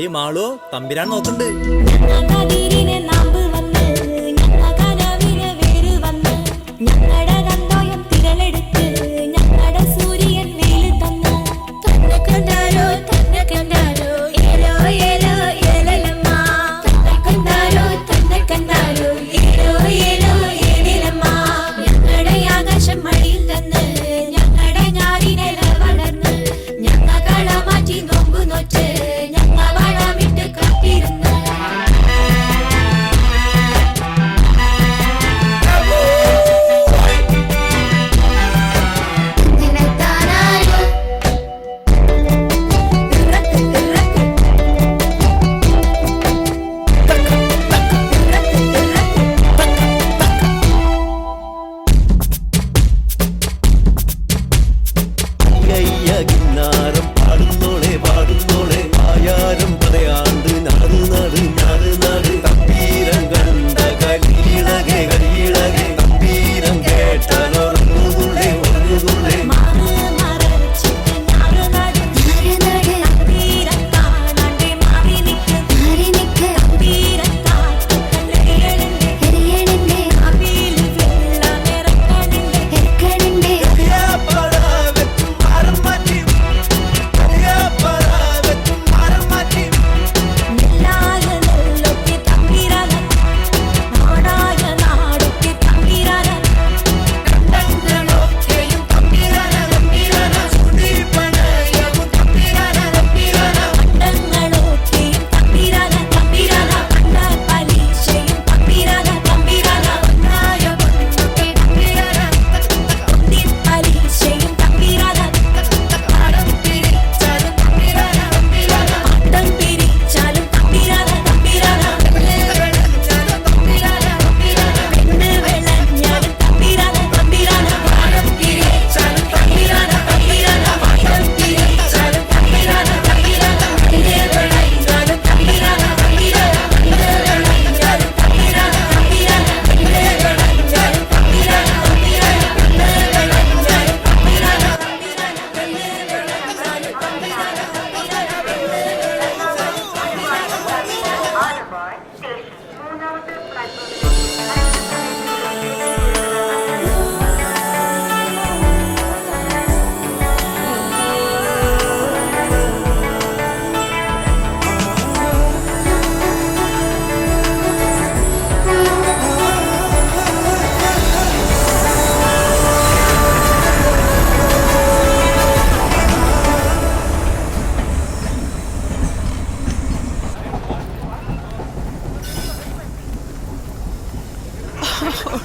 ഈ മാളു തമ്പിരാൻ നോക്കുന്നുണ്ട്.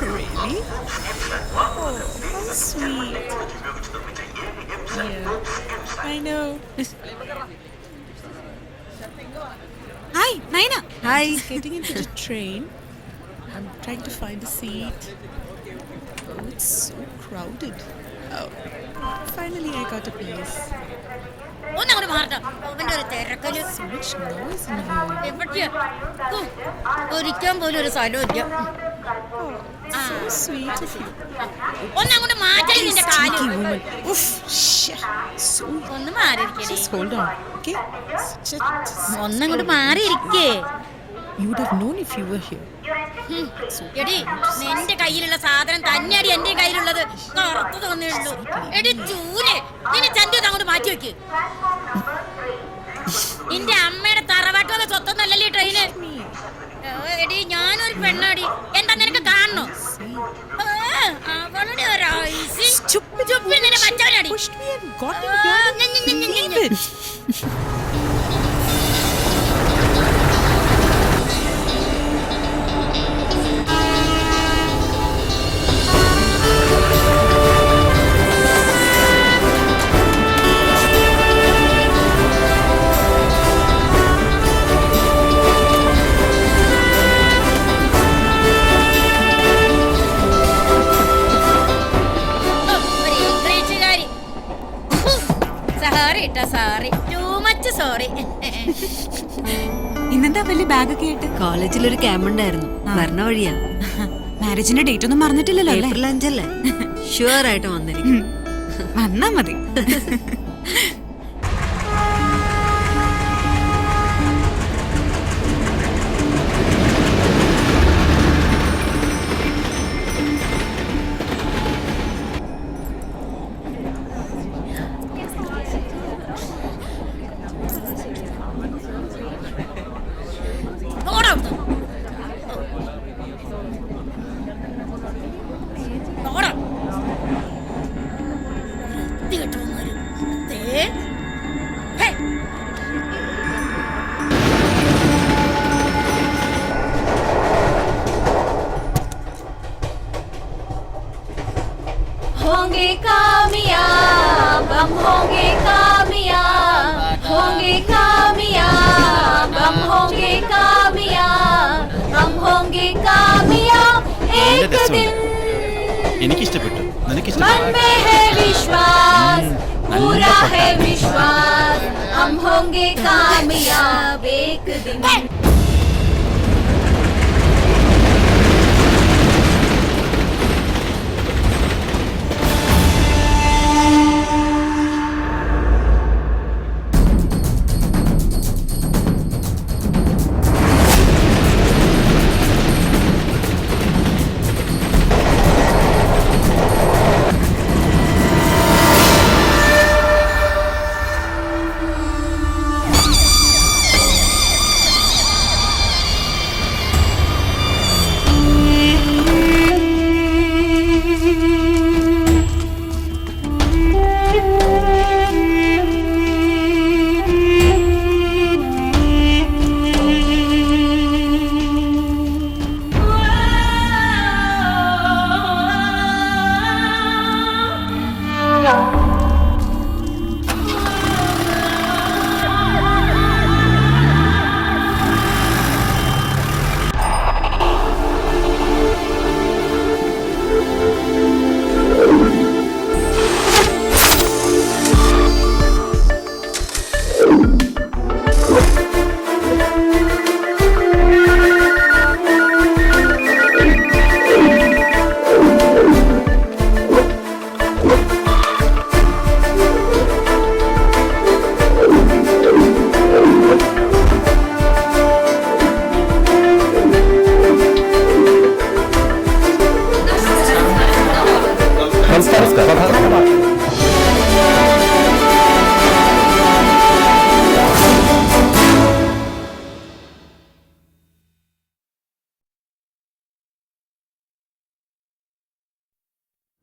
Really? Oh, how sweet. Yeah, I know. Hi, Naina. Hi. I'm just getting into the train. I'm trying to find a seat. Oh, it's so crowded. Oh, finally I got a place. So much noise in here. Oh, so sweet of you. Cheeky woman. Oof. Shit. So just hold on, okay? You would have known if you were here. എടി നിന്റെ കയ്യിലുള്ള സാധനം തന്നെയാടി എന്റെ കയ്യിലുള്ളത്. കറുത്തു തോന്നിയുള്ളൂ. എടി ചൂല് നിന്നെ ചന്തി അങ്ങോട്ട് മാറ്റി വെക്ക്. നിന്റെ അമ്മയുടെ തറവാട്ടുള്ള സ്വത്തൊന്നല്ലല്ലേ ട്രെയിന്. എടി ഞാനൊരു പെണ്ണാടി. എന്താ നിനക്ക് കാണണോ? അവളുടെ നിന്നെ പച്ചവനാടി. ഇന്നെന്താ വലിയ ബാഗൊക്കെ ആയിട്ട്? കോളേജിലൊരു ക്യാമ്പ് ഉണ്ടായിരുന്നു, വരണ വഴിയാ. മാരേജിന്റെ ഡേറ്റ് ഒന്നും മറന്നിട്ടില്ലല്ലോ? ഏപ്രിൽ 5 അല്ലേ? ഷുവർ ആയിട്ട് വന്നിരിക്കും. വന്നാ മതി. വൃത്തികെട്ട് വന്നവര്. ദേ. ഹേ. होंगे कामयाब हम होंगे कामयाब होंगे कामयाब हम होंगे कामयाब हम होंगे कामयाब एक दिन എനിക്കിഷ്ടപ്പെട്ടു. मन में है विश्वास पूरा है विश्वास हम होंगे कामयाब एक दिन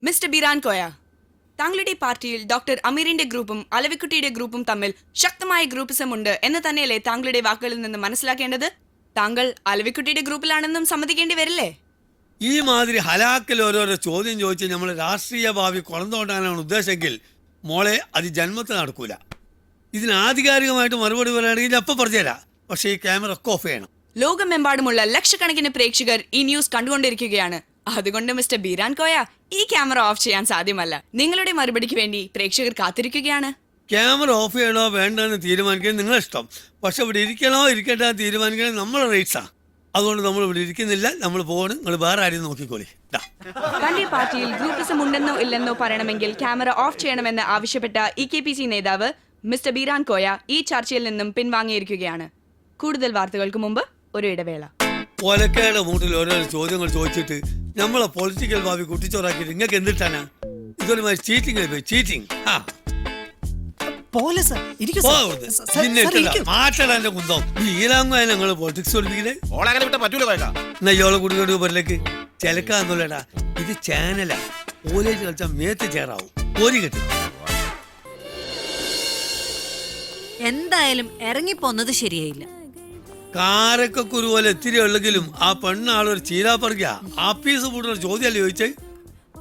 മിസ്റ്റർ ബിരാൻ കോയ, താങ്കളുടെ പാർട്ടിയിൽ ഡോക്ടർ അമീറിന്റെ ഗ്രൂപ്പും അലവിക്കുട്ടിയുടെ ഗ്രൂപ്പും തമ്മിൽ ശക്തമായ ഗ്രൂപ്പിസം ഉണ്ട് എന്ന് തന്നെയല്ലേ താങ്കളുടെ വാക്കുകളിൽ നിന്ന് മനസ്സിലാക്കേണ്ടത്? താങ്കൾ അലവിക്കുട്ടിയുടെ ഗ്രൂപ്പിലാണെന്നും സമ്മതിക്കേണ്ടി വരില്ലേ? ഈ മാതിരി ഹലാക്കിൽ ഓരോരോ ചോദ്യം ചോദിച്ച് നമ്മൾ രാഷ്ട്രീയ ഭാവി കൊളന്തോട്ടാനാണ് ഉദ്ദേശമെങ്കിൽ മോളെ അത് ജന്മത്തിൽ നടക്കൂല. ഇതിന് ആധികാരികമായിട്ട് മറുപടി പറയുകയാണെങ്കിൽ അപ്പം പറഞ്ഞുതരാം. പക്ഷേ ഈ ക്യാമറ ഒക്കെ ഓഫ് ചെയ്യണം. ലോകമെമ്പാടുമുള്ള ലക്ഷക്കണക്കിന് പ്രേക്ഷകർ ഈ ന്യൂസ് കണ്ടുകൊണ്ടിരിക്കുകയാണ്. അതുകൊണ്ട് മിസ്റ്റർ ബിരാൻ കോയ, ഈ ക്യാമറ ഓഫ് ചെയ്യാൻ സാധ്യമല്ല. നിങ്ങളുടെ മറുപടിക്ക് വേണ്ടി പ്രേക്ഷകർ കാത്തിരിക്കുകയാണ്. ക്യാമറ ഓഫ് ചെയ്യണോ വേണ്ടെന്ന് തീരുമാനിക്കുന്നത് നിങ്ങളെ ഇഷ്ടം. പക്ഷെ ഇവിടെ ഇരിക്കണോ ഇരിക്കട്ടെ തീരുമാനിക്കുന്നത് നമ്മളെ റൈറ്റ്സാണ്. അതുകൊണ്ട് നമ്മൾ ഇവിടെ ഇരിക്കുന്നില്ല, നമ്മൾ പോകണം. നിങ്ങൾ വേറെ ആരെയും നോക്കിക്കോളി. തന്റെ പാർട്ടിയിൽ ഗ്രൂപ്പിസം ഉണ്ടെന്നോ ഇല്ലെന്നോ പറയണമെങ്കിൽ ക്യാമറ ഓഫ് ചെയ്യണമെന്ന് ആവശ്യപ്പെട്ട EKPC നേതാവ് മിസ്റ്റർ ബിരാൻ കോയ ഈ ചർച്ചയിൽ നിന്നും പിൻവാങ്ങിയിരിക്കുകയാണ്. കൂടുതൽ വാർത്തകൾക്ക് മുമ്പ് ഒരു ഇടവേള. ഒലക്കയുടെ മൂട്ടിൽ ഓരോരോ ചോദ്യങ്ങൾ ചോദിച്ചിട്ട് നമ്മളെ പൊളിറ്റിക്കൽ ഭാവി കുട്ടിച്ചോറാക്കിയിട്ട് നിങ്ങൾക്ക് എന്തിട്ടാണ് ഇതൊരു ചീറ്റിംഗ് ആയി പോയി. ചീറ്റിംഗ് മാറ്റാൻ കുന്തം ഈലാങ്ങ ഞങ്ങൾ പൊളിറ്റിക്സ് പഠിപ്പിക്കുന്നേ. നെയ്യോളെ കുടിക്കൊണ്ട് പോരലേക്ക് ചിലക്കാന്നല്ലടാ. ഇത് ചാനലാ. ഓലേജ് കളിച്ചാൽ മേത്ത് ചേറാവും. ഓരി കെട്ടി എന്തായാലും ഇറങ്ങിപ്പോന്നത് ശരിയായില്ല. കാരൊക്കെ കുരു പോലെ എത്തിരി ഉള്ളെങ്കിലും ആ പെണ്ണാളൊരു ചീരാ പറിക്കുക ആപ്പീസ് കൂട്ടുന്ന ചോദ്യമല്ലേ ചോദിച്ചേ.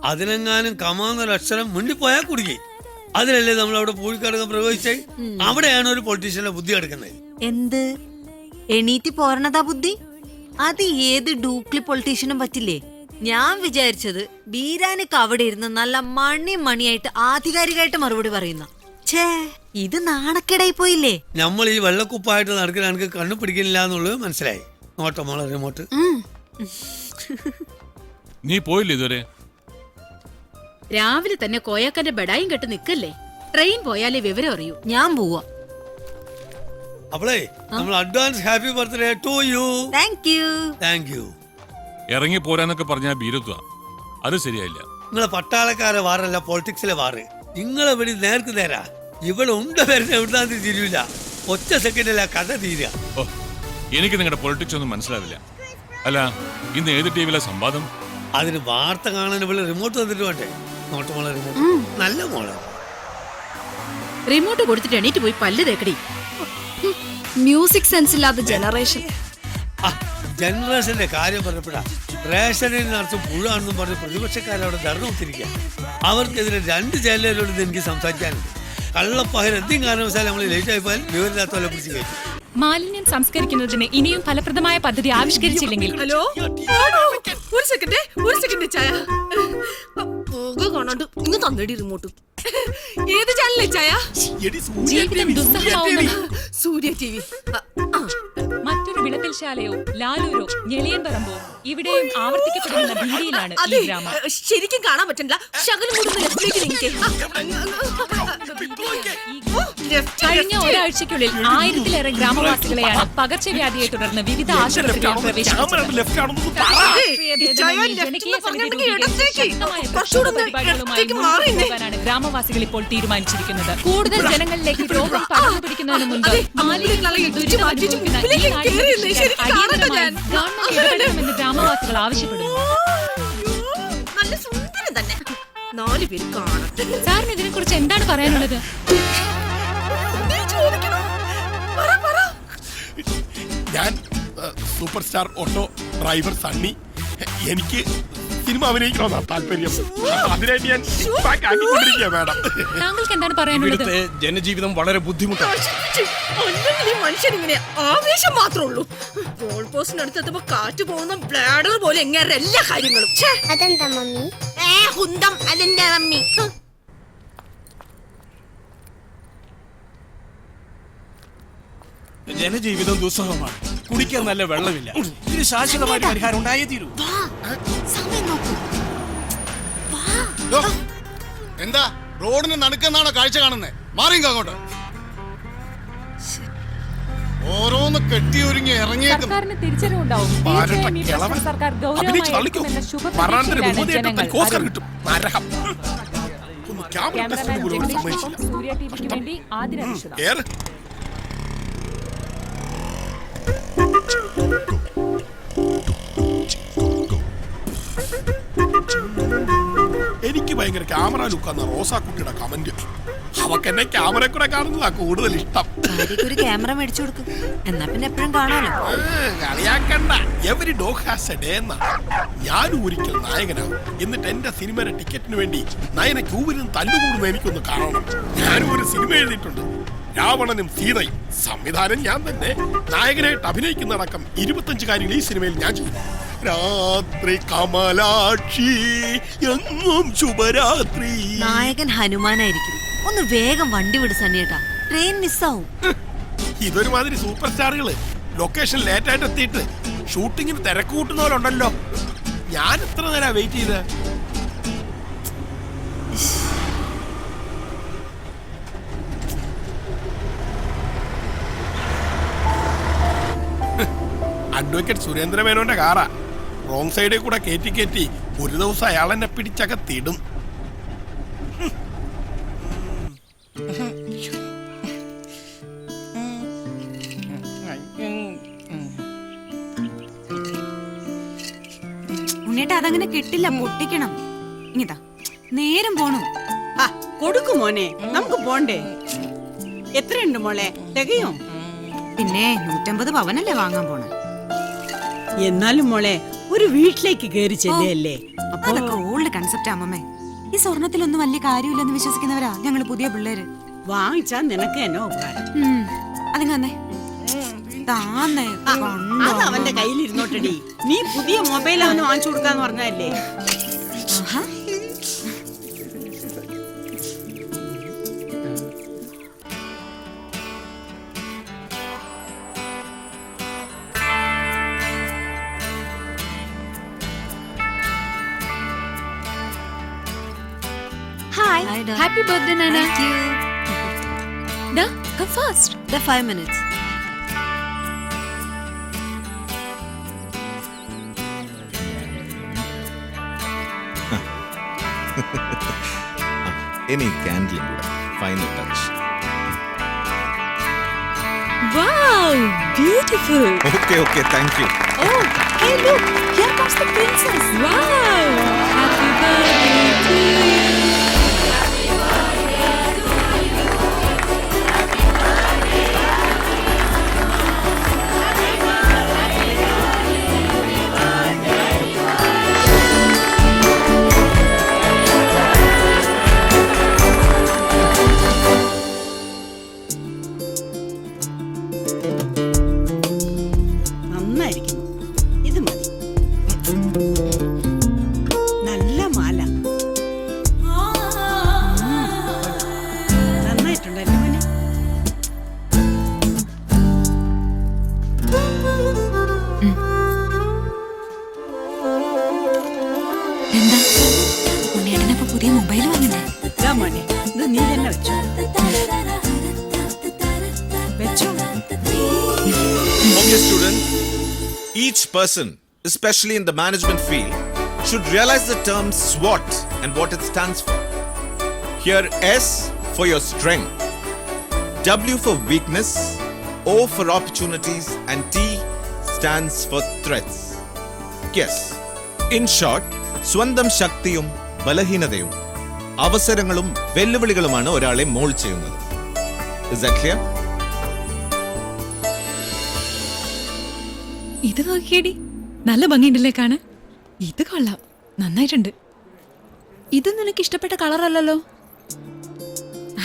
അതിനെങ്ങാനും കമാന്നൊരു അക്ഷരം മുണ്ടിപ്പോയാൽ കുടുങ്ങി. അതിനല്ലേ നമ്മൾ അവിടെ പൂഴിക്കടക്കം പ്രയോഗിച്ചേ. അവിടെയാണ് ഒരു പൊളിറ്റീഷ്യന്റെ ബുദ്ധി കിടക്കുന്നത്. എന്ത് എണീറ്റ് പോരണതാ ബുദ്ധി? അത് ഏത് ഡൂക്ലി പൊളിറ്റീഷ്യനും പറ്റില്ലേ? ഞാൻ വിചാരിച്ചത് ബീരാനൊക്കെ അവിടെ ഇരുന്ന് നല്ല മണിയായിട്ട് ആധികാരികമായിട്ട് മറുപടി പറയുന്ന. ഛേ, ഇത് നാണക്കേടായി പോയില്ലേ? നമ്മൾ ഈ വെള്ളക്കുപ്പായിട്ട് നടക്കുന്ന എനിക്ക് കണ്ണു പിടിക്കുന്നില്ല എന്നുള്ളത് മനസ്സിലായി. നോട്ടമോളെ റിമോട്ട്. നീ പോയില്ലേ ഇതുവരെ? രാവിലെ തന്നെ കോയക്കന്റെ ബെഡായും കെട്ട് നിക്കല്ലേ. ട്രെയിൻ പോയാലേ വിവരം അറിയൂ. ഞാൻ പോവാ. അവളെ നമ്മൾ advance happy birthday to you. Thank you. Thank you. ഇറങ്ങി പോരാന്നൊക്കെ പറഞ്ഞാ ബീരത്വ. അത് ശരിയായില്ല. നിങ്ങളെ പട്ടാളക്കാരെ വാറല്ല, പൊളിറ്റിക്സിലെ വാറ്. നിങ്ങളെ വിളി നേർക്ക് നേരാ. ഇവിടെ ഉണ്ട് വരുന്ന എവിടുന്നാന്ന് തിരിയില്ല. ഒറ്റ സെക്കൻഡില്ല കഥ തീരുക. ഓ, എനിക്ക് നിങ്ങളുടെ പൊളിറ്റിക്സ് ഒന്നും മനസ്സിലാവില്ല. അല്ല, ഇന്ന് ഏത് ടിവിയിലെ സംവാദം? അതിന് വാർത്ത കാണാൻ ഇവിടെ റിമോട്ട് തന്നിട്ട് വേണ്ടേ? നോട്ട് മോളെ റിമോട്ട്. നല്ല മോളെ. റിമോട്ട് കൊടുത്തിട്ട് എണീറ്റ് പോയി പല്ല് തേക്കടി. മ്യൂസിക് സെൻസ് ഇല്ലാത്ത ജനറേഷൻ. ജനറേഷന്റെ കാര്യം പറഞ്ഞപ്പോഴാ റേഷനിൽ നിറച്ചും പുഴാണെന്നും പറഞ്ഞ് പ്രതിപക്ഷക്കാരവിടെ ധർണൊത്തിരിക്കുക. അവർക്കെതിരെ 2 ചാനലുകളോട് എനിക്ക് സംസാരിക്കാനുണ്ട്. കള്ളപ്പകൽ എന്തെങ്കിലും കാരണവശാലും നമ്മൾ ലേറ്റ് ആയിപ്പോയാൽ വിവരമില്ലാത്തവരെ പിടിച്ച് കയറ്റും. മാലിന്യം സംസ്കരിക്കുന്നതിന് ഇനിയും ഫലപ്രദമായ പദ്ധതി ആവിഷ്കരിച്ചില്ലെങ്കിൽ ഹലോ, ഒരു സെക്കൻഡ് ചായ പോക കാണാണ്ട് ഇന്ന് തന്നടി റിമോട്ട്. ഏത് ചാനലേ ചായ? ജീവിതം ദുസ്സഹമാവുമെന്ന് സൂര്യ TV. മറ്റൊരു വിളപ്പിൽശാലയോ ലാലൂരോ ഞെളിയൻപറമ്പോ ഇവിടെയും ആവർത്തിക്കപ്പെടുന്ന ഭീതിയിലാണ് ഈ ഗ്രാമം. ശരിക്കും കാണാൻ പറ്റില്ല. ശകലം കൂടി ലെഫ്റ്റിലേക്ക് നീങ്ങി. കഴിഞ്ഞ ഒരാഴ്ചയ്ക്കുള്ളിൽ 1000-ലേറെ ഗ്രാമവാസികളെയാണ് പകർച്ചവ്യാധിയെ തുടർന്ന് വിവിധ ആശുപത്രികളിൽ പ്രവേശിപ്പിച്ചത്. ജനകീയ സമിതി രൂപീകരിച്ച് ശക്തമായ പ്രതിഷേധ പരിപാടികളുമായി മുന്നോട്ട് പോകാനാണ് ഗ്രാമവാസികൾ ഇപ്പോൾ തീരുമാനിച്ചിരിക്കുന്നത്. കൂടുതൽ ജനങ്ങളിലേക്ക് രോഗം പടർന്നു പിടിക്കുന്നതിന് മുൻപ് മാലിന്യങ്ങളിൽ ദുരിതം അനുഭവിക്കുന്ന ഈ നാടിനെ രക്ഷിക്കാൻ അടിയന്തരമായി ഗവൺമെന്റ് ഇടപെടണമെന്ന് ഗ്രാമവാസികൾ ആവശ്യപ്പെടുന്നു. നല്ല സുന്ദരം തന്നെ. 4 പേര് കാണട്ടെ. സാറിന് ഇതിനെ കുറിച്ച് എന്താണ് പറയാനുള്ളത്? ഞാൻ super star auto driver Sunny. എനിക്ക് സിനിമ അഭിനയിക്കണമെന്നാണ് താല്പര്യം. അതിനായിട്ട് ഞാൻ ആക്കിക്കൊണ്ടിരിക്കുക മാഡം. താങ്കൾക്ക് എന്താണ് പറയാനുള്ളത്? ജനജീവിതം വളരെ ബുദ്ധിമുട്ടാണ്. മനുഷ്യനിങ്ങനെ ആവേശം മാത്രമേ ഉള്ളൂ. ഗോൾ പോസ്റ്റിനടുത്തെത്തുമ്പോ കാറ്റ് പോകുന്ന ബ്ലാഡർ പോലെ എങ്ങനെ എല്ലാ കാര്യങ്ങളും. അതെന്താ മമ്മി? കുന്തം അതെന്റെ മമ്മി. ജനജീവിതം ദുസ്സഹമാണ്. കുടിക്കാൻ നല്ല വെള്ളമില്ല. ഇതിന് ശാശ്വതമായ പരിഹാരം ഉണ്ടായേ തീരൂ. എന്താ റോഡിന് നടുക്കെന്നാണോ കാഴ്ച കാണുന്നത്? മാറിയും അങ്ങോട്ട്. ഓരോന്ന് കെട്ടിയൊരുങ്ങി ഇറങ്ങിയേക്കും. സർക്കാരിന് തിരിച്ചറിവുണ്ടാവും. തീർച്ചയായും ഈ പ്രശ്നം സർക്കാർ ഗൗരവമായി എടുക്കുമെന്ന ശുഭപ്രതീക്ഷയിലാണ് ജനങ്ങൾ. ക്യാമറമാൻ ജഗദീഷ്, സൂര്യ ടിവിക്ക് വേണ്ടി ആതിര വിശ്വനാഥ്. എനിക്ക് ഭയങ്കര ക്യാമറ ലുക്കാന്ന റോസാക്കുട്ടിയുടെ കമന്റ്. അവക്ക് എന്നെ ക്യാമറ കൂടെ കാണുന്നതാ കൂടുതൽ ഇഷ്ടം. ഒരു ക്യാമറ മേടിച്ചു കൊടുക്കും, എന്നാ പിന്നെ എപ്പോഴും കാണാലോ. കളിയാക്കണ്ട. Every dog has a day എന്നാ. ഞാനും ഒരിക്കൽ നായകനാവും. എന്നിട്ട് എന്റെ സിനിമയുടെ ടിക്കറ്റിന് വേണ്ടി നയന ക്യൂവിനും തല്ലുകൂടുന്ന എനിക്കൊന്ന് കാണണം. ഞാനും ഒരു സിനിമ എഴുതിയിട്ടുണ്ട്, രാവണനും സീതയും. സംവിധാനം ഞാൻ തന്നെ. നായകനായിട്ട് അഭിനയിക്കുന്നതടക്കം 25 കാര്യങ്ങൾ ഈ സിനിമയിൽ ഞാൻ ചെയ്തു. രാത്രി കമലാക്ഷി എങ്ങും ശുഭരാത്രി. നായകൻ ഹനുമാനായിരിക്കും. ഒന്ന് വേഗം വണ്ടി വിട് സണ്ണിയേട്ടാ, ട്രെയിൻ മിസ്സാവും. ഇതൊരുമാതിരി സൂപ്പർ സ്റ്റാറുകള് ലൊക്കേഷൻ ലേറ്റ് ആയിട്ട് എത്തിയിട്ട് ഷൂട്ടിങ്ങിന് തിരക്ക് കൂട്ടുന്നവരുണ്ടല്ലോ. ഞാൻ എത്ര നേരം വെയിറ്റ് ചെയ്ത. അഡ്വക്കേറ്റ് സുരേന്ദ്ര മേനോന്റെ കാറാ. റോങ് സൈഡിൽ കൂടെ കയറ്റി ഒരു ദിവസം അയാൾ എന്നെ പിടിച്ചകത്തിടും. ഉണ്ണിയേട്ടാ അതങ്ങനെ കിട്ടില്ല, പൊട്ടിക്കണം. ഇങ്ങിതാ നേരം പോണു. കൊടുക്കും മോനെ, നമുക്ക് പോണ്ടേ. എത്രയുണ്ട് മോളെ? തികയോ? പിന്നെ 150 പവനല്ലേ വാങ്ങാൻ പോണ. എന്നാലും മോളെ ഒരു വീട്ടിലേക്ക് കയറി ചെല്ലല്ലേ. അതൊക്കെ ഓൾഡ് കൺസെപ്റ്റ് അമ്മമ്മേ. ഈ സ്വർണത്തിലൊന്നും വലിയ കാര്യമില്ലെന്ന് വിശ്വസിക്കുന്നവരാ ഞങ്ങള് പുതിയ പിള്ളേര്. വാങ്ങിച്ചാ നിനക്ക് എന്നോ ഉപകാരം. അതിങ്ങന്നെ താന്നേ അത് അവന്റെ കയ്യിലിരുന്നോട്ടടി. നീ പുതിയ മൊബൈൽ അവന് വാങ്ങിച്ചു കൊടുക്കാന്ന് പറഞ്ഞല്ലേ. Hi. Happy birthday, Nana. Thank you. Da, come fast. The 5 minutes. ഇനി ക്യാൻഡിലും കൂടെ final touch. Wow, beautiful. Okay, thank you. Oh, hey look, here comes the princess. Wow, happy birthday to you. each person, especially in the management field, should realize the term SWOT and what it stands for. Here, S for your strength, W for weakness, O for opportunities, and T stands for threats. Yes, in short, സ്വന്തം ശക്തിയും ബലഹീനതയും അവസരങ്ങളും വെല്ലുവിളികളുമാണ് ഒരാളെ mould ചെയ്യുന്നത്. Is that clear? ഇത് നോക്കിയേടി, നല്ല ഭംഗിയുണ്ടല്ലേ കാണാൻ. ഇത് കൊള്ളാം, നന്നായിട്ടുണ്ട്. ഇത് നിനക്ക് ഇഷ്ടപ്പെട്ട കളറല്ലല്ലോ.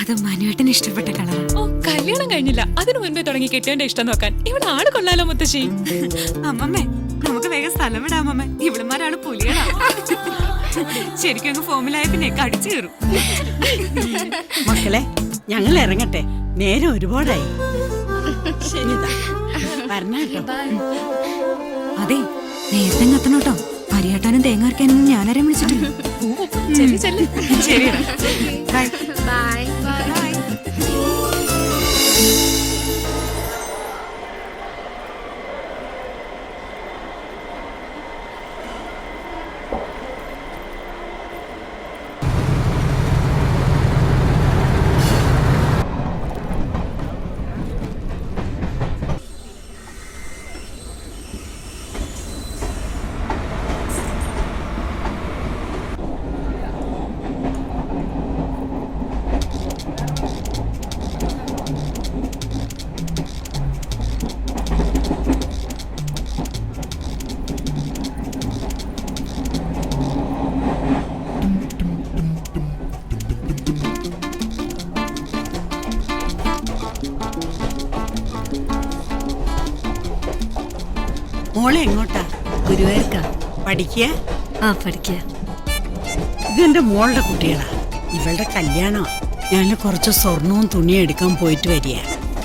അത് മനുവേട്ടന് ഇഷ്ടപ്പെട്ട കളറാണ്. ഓ, കല്യാണം കഴിഞ്ഞില്ല, അതിനു മുൻപേ തുടങ്ങി കെട്ടിയവന്റെ ഇഷ്ടം നോക്കാൻ. ഇവിടെ ആള് കൊള്ളാലോ മുത്തശ്ശി. അമ്മമ്മേ, നമുക്ക് വേഗം സ്ഥലം വിടാം അമ്മമ്മേ. ഇവിടെമാരാണ് പുലികളാ. ശരിക്കും അങ്ങ് ഫോമിലായ പിന്നെ കടിച്ചു കയറും. മക്കളെ, ഞങ്ങൾ ഇറങ്ങട്ടെ, നേരം ഒരുപാടായി. ശരിതാ, പറഞ്ഞാട്ടോ. അതെ, നേരത്തെ എത്തണോട്ടോ. അരിയാട്ടാനും തേങ്ങ അരക്കാനൊന്നും ഞാനാരെയും വിളിച്ചിട്ടില്ല. ശരി, ബൈ. ബൈ. മോളെ എങ്ങോട്ടാ? ഗുരുവായൂർക്കാ. പഠിക്കുക? പഠിക്കുക. ഇതെന്റെ മോളുടെ കുട്ടികളാ. ഇവളുടെ കല്യാണോ. ഞാൻ കുറച്ച് സ്വർണവും തുണിയും എടുക്കാൻ പോയിട്ട് വരിക.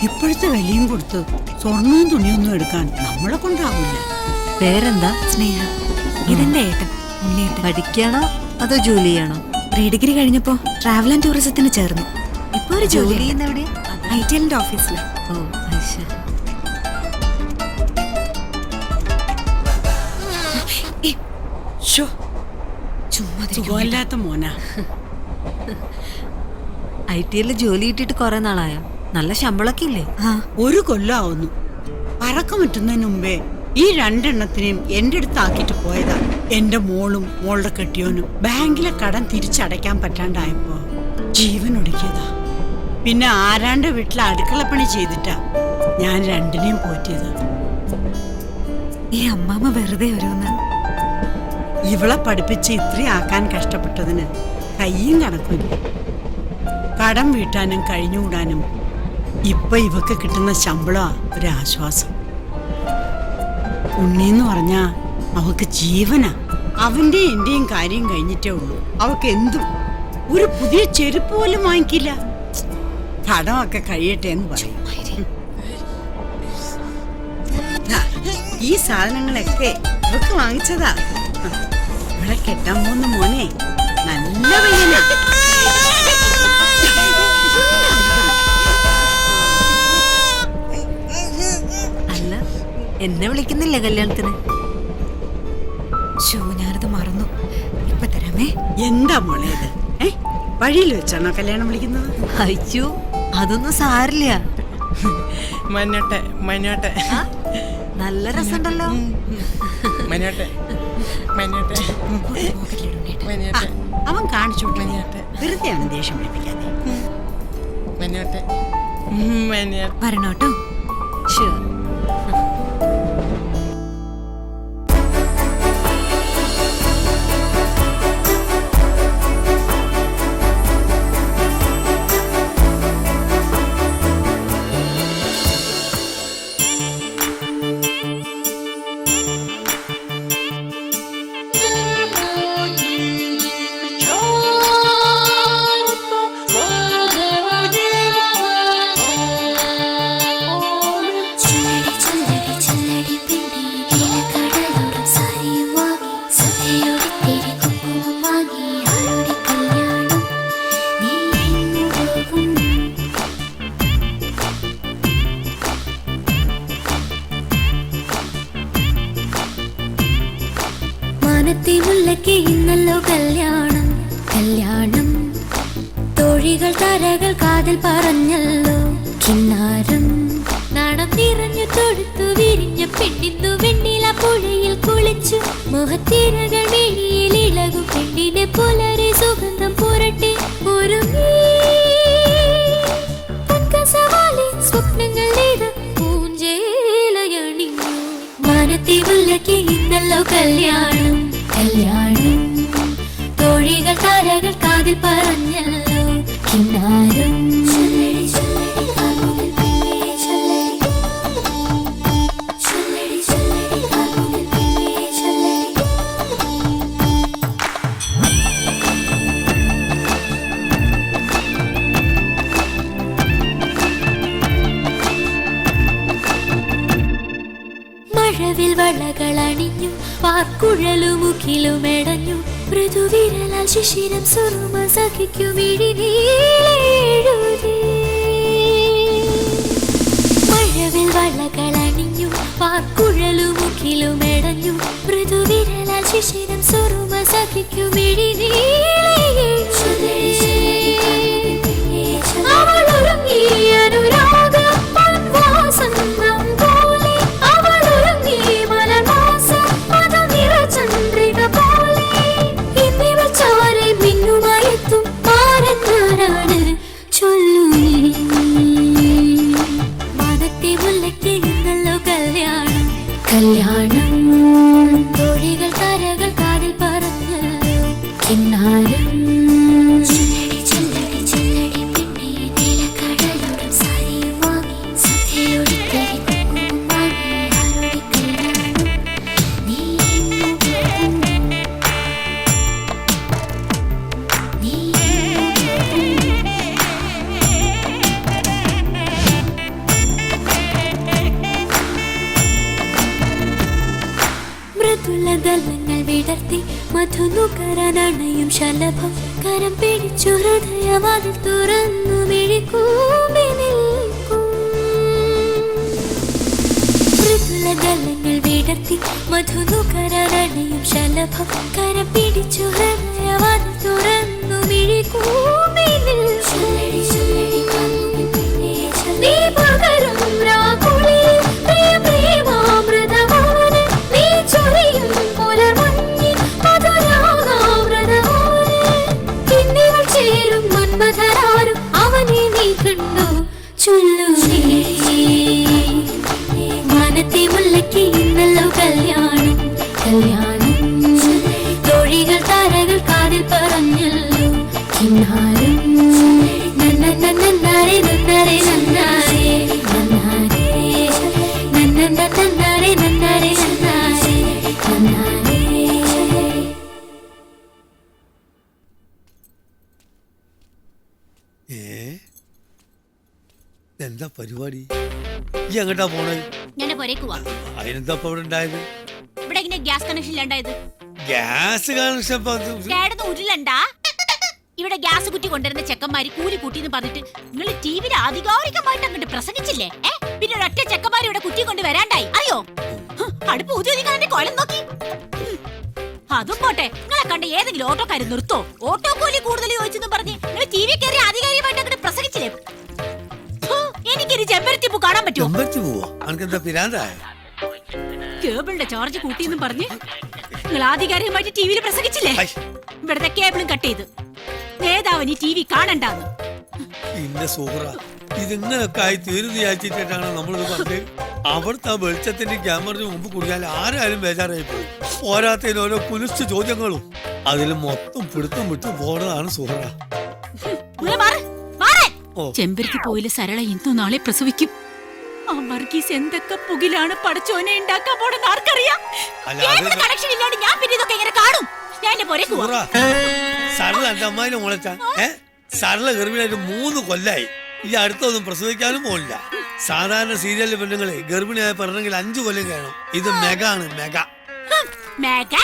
ഇപ്പോഴത്തെ വിലയും കൊടുത്ത് സ്വർണവും തുണിയൊന്നും എടുക്കാൻ നമ്മളെ കൊണ്ടാവില്ല. പേരെന്താ? സ്നേഹ. ഇതെന്റെ ഏട്ടൻ ഉണ്ണിയേട്ടൻ. പഠിക്കണോ അതോ ജോലി ചെയ്യണോ? പ്രീ ഡിഗ്രി കഴിഞ്ഞപ്പോ ട്രാവൽ ആൻഡ് ടൂറിസത്തിന് ചേർന്നു. ഇപ്പൊ ഒരു ജോലി ചെയ്യുന്ന എവിടെയാ? ITLന്റെ ഓഫീസില്. ഓ, അത് ശരി. സുഖമില്ലാത്ത മോനാ. ITL ജോലി കിട്ടിയിട്ട് കുറെ നാളായോ? നല്ല ശമ്പളമൊക്കെ ഇല്ലേ? ഒരു കൊല്ലം ആവുന്നു. പറക്കം പറ്റുന്നതിന് മുമ്പേ ഈ രണ്ടെണ്ണത്തിനെയും എന്റെ അടുത്ത് ആക്കിട്ട് പോയതാ. എന്റെ മോളും മോളുടെ കെട്ടിയോനും ബാങ്കിലെ കടം തിരിച്ചടയ്ക്കാൻ പറ്റാണ്ടായപ്പോ ജീവൻ ഒടുക്കിയതാ. പിന്നെ ആരാണ്ട് വീട്ടിലെ അടുക്കളപ്പണി ചെയ്തിട്ടാ ഞാൻ രണ്ടിനെയും പോറ്റിയത്. ഈ അമ്മാമ്മ വെറുതെ ഓരോന്ന്. ഇവളെ പഠിപ്പിച്ച് ഇത്രയും ആക്കാൻ കഷ്ടപ്പെട്ടതിന് കയ്യും കണക്കില്ല. കടം വീട്ടാനും കഴിഞ്ഞുകൂടാനും ഇപ്പൊ ഇവക്ക് കിട്ടുന്ന ശമ്പളമാ ഒരാശ്വാസം. ഉണ്ണിന്ന് പറഞ്ഞാ അവക്ക് ജീവനാ. അവന്റെ എന്റെയും കാര്യം കഴിഞ്ഞിട്ടേ ഉള്ളൂ. അവക്ക് എന്തും. ഒരു പുതിയ ചെരുപ്പ് പോലും വാങ്ങിക്കില്ല. കടമൊക്കെ കഴിയട്ടെ എന്ന് പറയും. ഈ സാധനങ്ങളൊക്കെ ഇവക്ക് വാങ്ങിച്ചതാ. ഇവിടെ കെട്ടാൻ പോകുന്ന മോനെ നല്ല പയ്യനാ. അല്ല, എന്നെ വിളിക്കുന്നില്ല കല്യാണത്തിന്? ഞാനത് മറന്നു. ഇപ്പൊ തരാമേ. എന്താ മോളെ ഇത്? വഴിയിൽ വെച്ചാണോ കല്യാണം വിളിക്കുന്നത്? അയ്യോ, അതൊന്നും സാരില്ല. നല്ല രസമുണ്ടല്ലോ. അവൻ കാണിച്ചു വെറുതെയാണ് ദേഷ്യം പിടിപ്പിക്കാതെ. വരണോട്ടോ. ഷുവർ. Street മുല്ലയ്ക്ക് ഇന്നല്ലോ കല്യാണം കല്യാണം തോഴികൾ തരകൾ കാതിൽ പറഞ്ഞല്ലോ കിന്നാരം നാണം നിറഞ്ഞു തൊടുത്തു വിരിഞ്ഞ പെണ്ണിന്നു വെണ്ണില പുഴയിൽ കുളിച്ചു മോഹത്തിരകൾ വെളിയിൽ ഇളകും പെണ്ണിനെ പുലരെ സുഗന്ധം പുരട്ടെ ഒരു സ്വപ്നങ്ങൾ ഇത് പൂഞ്ചേലയണിഞ്ഞു മാനത്തെ മുല്ലയ്ക്ക് ഇന്നല്ലോ കല്യാണം കല്യാണം തോഴികൾ താരകൾ കാതിൽ പറഞ്ഞല്ലോ കിന്നാരം മഴവിൽ വളകളണിഞ്ഞു പാർക്കുഴലുമുഖിലുമെടഞ്ഞു മൃദുവിരലാൽ ശിശിരം സുറുമ സഖിക്കുമിഴിനീളെഴുതി മഴവിൽ വളകളണിഞ്ഞു പാർക്കുഴലുമുഖിലുമെടഞ്ഞു മൃദുവിരലാൽ ശിശിരം സുറുമ സഖിക്കുമിഴിനീളെഴുതി അവളൊരുങ്ങി അനുരാഗ വസന്തം പോലെ അവളൊരുങ്ങി മലർവാസ പദനിറചന്ദ്രിക പോലെ ഇന്നിവൾ ചാരെ മിന്നുമായെത്തും ആരെന്നാരാണ് ചൊല്ലു മാനത്തെ മുല്ലയ്ക്ക് ഇന്നല്ലോ കല്യാണം കല്യാണം തോഴികൾ താരകൾ കാതിൽ പറഞ്ഞല്ലോ കിന്നാരം മൃദുലതലങ്ങൾ വിടർത്തി മധുനുകരനണയും ശലഭം കരം പിടിച്ചു ഹൃദയവാതിൽ തുറന്നു മിഴിക്കൂമ്പി നിൽക്കും മൃദുലതലങ്ങൾ വിടർത്തി മധുനുകരനണയും ശലഭം കരം പിടിച്ചു ഹൃദയവാതിൽ തുറന്നു മിഴിക്കൂമ്പി നിൽക്കും നീ പകരും രാകുളിൽ പ്രിയ പ്രേമാമൃതമാണ് നീ ചൊരിയും പുലർമഞ്ഞിൽ മധുരാഗാമൃതമാണ് ഇന്നിവൾ ചേരും മന്മഥരാരും അവനെ നീ കണ്ടു ചൊല്ലു മാനത്തെ മുല്ലയ്ക്ക് ഇന്നല്ലോ കല്യാണം കല്യാണം തോഴികൾ താരകൾ കാതിൽ പറഞ്ഞല്ലോ കിന്നാരം നന്നാരെ നന്നാരെ നന്നാരെ നന്നാരെ നന്നാരെ നന്നാരെ നന്നാരെ നന്നാരെ എന്താ പരിപാടി ഈ എങ്ങട്ടാ പോണേ ഞാൻ പോരേക്കുവാ അതിനെന്താ ഇപ്പൊ ഇവിടെ ഉണ്ടായത് ഇവിടെ എങ്ങനെ ഗ്യാസ് കണക്ഷൻ ഇല്ലാണ്ടായത് ഗ്യാസ് കണക്ഷൻ കേടന്ന് ഉരുളണ്ടാ ഇവിടെ ഗ്യാസ് കുറ്റി കൊണ്ടുവരുന്ന ചെക്കന്മാര് കൂലി കൂട്ടിന്ന് പറഞ്ഞിട്ട് നിങ്ങൾ ടിവിയിൽ ആധികാരികമായിട്ട് അങ്ങോട്ട് പ്രസംഗിച്ചില്ലേ പിന്നെ ഒരൊറ്റ ചെക്കന്മാര് ഇവിടെ കുറ്റി കൊണ്ട് വരാണ്ടായി അറിയോ അടുപ്പ് ഊതി കൊലം നോക്കി അതും പോട്ടെ നിങ്ങളെ കണ്ട ഏതെങ്കിലും ഓട്ടോക്കാര് നിർത്തോ ഓട്ടോ കൂലി കൂടുതൽ ചോദിച്ചെന്ന് പറഞ്ഞ് നിങ്ങൾ ടി വി കയറി ആധികാരികമായിട്ട് അങ്ങോട്ട് പ്രസംഗിച്ചില്ലേ എനിക്കൊരു ചെമ്പരത്തി പൂ കാണാൻ പറ്റുമോ കേബിളിന്റെ ചാർജ് കൂട്ടിയെന്നും പറഞ്ഞ് നിങ്ങൾ ആധികാരികമായിട്ട് ടിവിയിൽ പ്രസംഗിച്ചില്ലേ ഇവിടത്തെ കേബിളും കട്ട് ചെയ്ത് നേതാവിന് ടി വി കാണണ്ടാന്ന് ഇതിങ്ങനൊക്കെ ആയി തീർന്നു വിചാരിച്ചിട്ടാണ് നമ്മളിത് പറഞ്ഞത് അവിടുത്തെ വെളിച്ചത്തിന്റെ ക്യാമറന് മുമ്പ് കുടിയാൽ ആരായാലും ബേജാറായി പോയി പോരാത്തതിന് ഓരോ കുലിച്ച ചോദ്യങ്ങളും അതിൽ മൊത്തം പിടുത്തം വിട്ടു പോണതാണ് സുഹറ ചെമ്പരത്തി പോയില് സരള ഇന്നു നാളെ പ്രസവിക്കും ആ വർഗീസ് എന്തൊക്കെ പുകിലാണ് പടച്ചോനെ ഉണ്ടാക്കാൻ പോണെന്ന് ആർക്കറിയാം കണക്ഷൻ ഇല്ലാണ്ട് ഞാൻ പിന്നെ ഇതൊക്കെ എങ്ങനെ കാണും ഞാൻ എന്റെ പോരെ സരള എന്റെ അമ്മായിനെ മുളച്ച സരള ഗർഭിണിയായിട്ട് 3 കൊല്ലായി ഈ അടുത്തൊന്നും പ്രസവിക്കാനും പോലില്ല സാധാരണ സീരിയലിലെ പെണ്ണുങ്ങളെ ഗർഭിണിയായ പറഞ്ഞെങ്കിൽ 5 കൊല്ലം കഴിയണം ഇത് മെഗാ ആണ് മെഗാ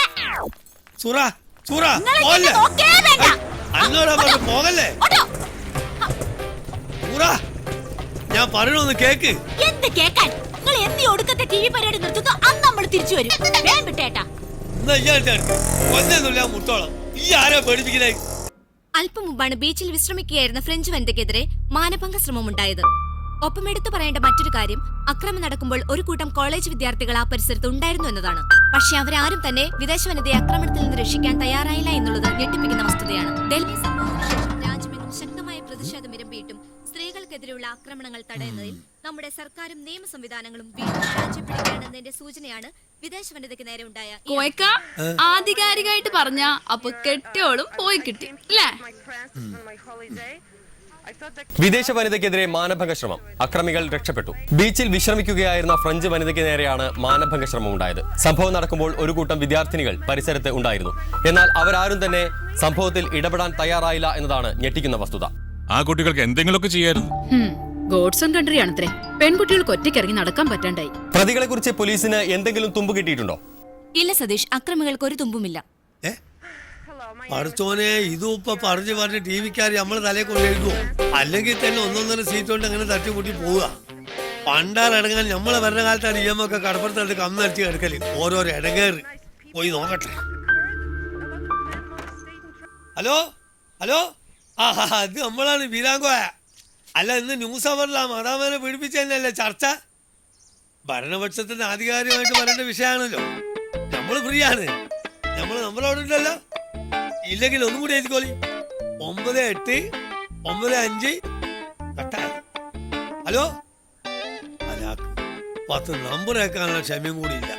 സൂറ സൂറ അങ്ങോട്ടാ പറഞ്ഞു പോകല്ലേ സൂറ ഞാൻ പറയണൊന്ന് കേക്ക് എന്ത് കേക്കാൻ നിങ്ങൾ എന്തി ഒടുക്കത്തെ ടി വി പരിപാടി നിർത്തുന്നു അന്ന് നമ്മൾ തിരിച്ചു വരും വേണ്ടേട്ടാ ഒന്നൊന്നുമില്ല മുട്ടോളം. ഈ ആരാ പേടിപ്പിക്കണേ? അല്പം മുമ്പാണ് ബീച്ചിൽ വിശ്രമിക്കുകയായിരുന്ന ഫ്രഞ്ച് വനിതയ്ക്കെതിരെ മാനഭംഗ ശ്രമമുണ്ടായത്. ഒപ്പം എടുത്തു പറയേണ്ട മറ്റൊരു കാര്യം, അക്രമം നടക്കുമ്പോൾ ഒരു കൂട്ടം കോളേജ് വിദ്യാർത്ഥികൾ ആ പരിസരത്ത് ഉണ്ടായിരുന്നു എന്നതാണ്. പക്ഷെ അവരാരും തന്നെ വിദേശ വനിതയെ ആക്രമണത്തിൽ നിന്ന് രക്ഷിക്കാൻ തയ്യാറായില്ല എന്നുള്ളത് ഞെട്ടിപ്പിക്കുന്ന വസ്തുതയാണ്. ഡൽഹി സംഭവത്തിന് ശേഷം രാജ്യമെങ്ങും ശക്തമായ പ്രതിഷേധം ഇരമ്പിയിട്ടും സ്ത്രീകൾക്കെതിരെയുള്ള ആക്രമണങ്ങൾ തടയുന്നതിൽ നമ്മുടെ സർക്കാരും നിയമ സംവിധാനങ്ങളും വീണ്ടും പരാജയപ്പെടുകയാണെന്നതിന്റെ സൂചനയാണ് വിദേശ വനിതയ്ക്ക് നേരെ ഉണ്ടായ ആധികാരികമായിട്ട് പറഞ്ഞ അപ്പൊ കെട്ടിയോളും പോയി കിട്ടി അല്ലേ? വിദേശ വനിതയ്ക്കെതിരെ മാനഭംഗ ശ്രമം. അക്രമികൾ രക്ഷപ്പെട്ടു. ബീച്ചിൽ വിശ്രമിക്കുകയായിരുന്ന ഫ്രഞ്ച് വനിതയ്ക്ക് നേരെയാണ് മാനഭംഗ ശ്രമം ഉണ്ടായത്. സംഭവം നടക്കുമ്പോൾ ഒരു കൂട്ടം വിദ്യാർത്ഥിനികൾ പരിസരത്ത് ഉണ്ടായിരുന്നു. എന്നാൽ അവരാരും തന്നെ സംഭവത്തിൽ ഇടപെടാൻ തയ്യാറായില്ല എന്നതാണ് ഞെട്ടിക്കുന്ന വസ്തുത. ആ കുട്ടികൾക്ക് എന്തെങ്കിലുമൊക്കെ ചെയ്യായിരുന്നു. ഗോഡ്സ് ഓൺ കൺട്രിയാണത്രേ. പെൺകുട്ടികൾക്ക് ഒറ്റയ്ക്കിറങ്ങി നടക്കാൻ പറ്റാണ്ടായി. പ്രതികളെ കുറിച്ച് പോലീസിന് എന്തെങ്കിലും തുമ്പ് കിട്ടിയിട്ടുണ്ടോ? ഇല്ല സതീഷ്, അക്രമികൾക്ക് ഒരു തുമ്പുമില്ല. പഠിച്ചോനെ, ഇതും ഇപ്പൊ പറഞ്ഞ് ടി വിക്കാർ നമ്മളെ തലയെ കൊണ്ട് എഴുതുമോ? അല്ലെങ്കിൽ തന്നെ ഒന്നൊന്നര സീറ്റ് കൊണ്ട് അങ്ങനെ തട്ടിമുട്ടി പോവുക. പണ്ടാലടങ്ങാൻ നമ്മളെ ഭരണകാലത്താണ് ഈ എമ്മൊക്കെ കടപ്പുറത്ത് കമ്മടിച്ച് കിടക്കല്. ഓരോരോ ഇടങ്ങേറ് പോയി നോക്കട്ടെ. ഹലോ ഹലോ, ആ അത് നമ്മളാണ് ബീരാങ്കോയ. അല്ല, ഇന്ന് ന്യൂസ് അവറിലാ മതാമനെ പീഡിപ്പിച്ചതന്നെയല്ലേ ചർച്ച? ഭരണപക്ഷത്തിന് ആധികാരികമായിട്ട് പറയേണ്ട വിഷയമാണല്ലോ. നമ്മൾ ഫ്രീ ആണ്. നമ്മളവിടെ ഉണ്ടല്ലോ. ഇല്ലെങ്കിൽ ഒന്നും കൂടി എഴുതിക്കോളി. 9895 ഹലോ. അല്ല, 10 നമ്പർ കേൾക്കാനുള്ള ക്ഷമയും കൂടി ഇല്ല.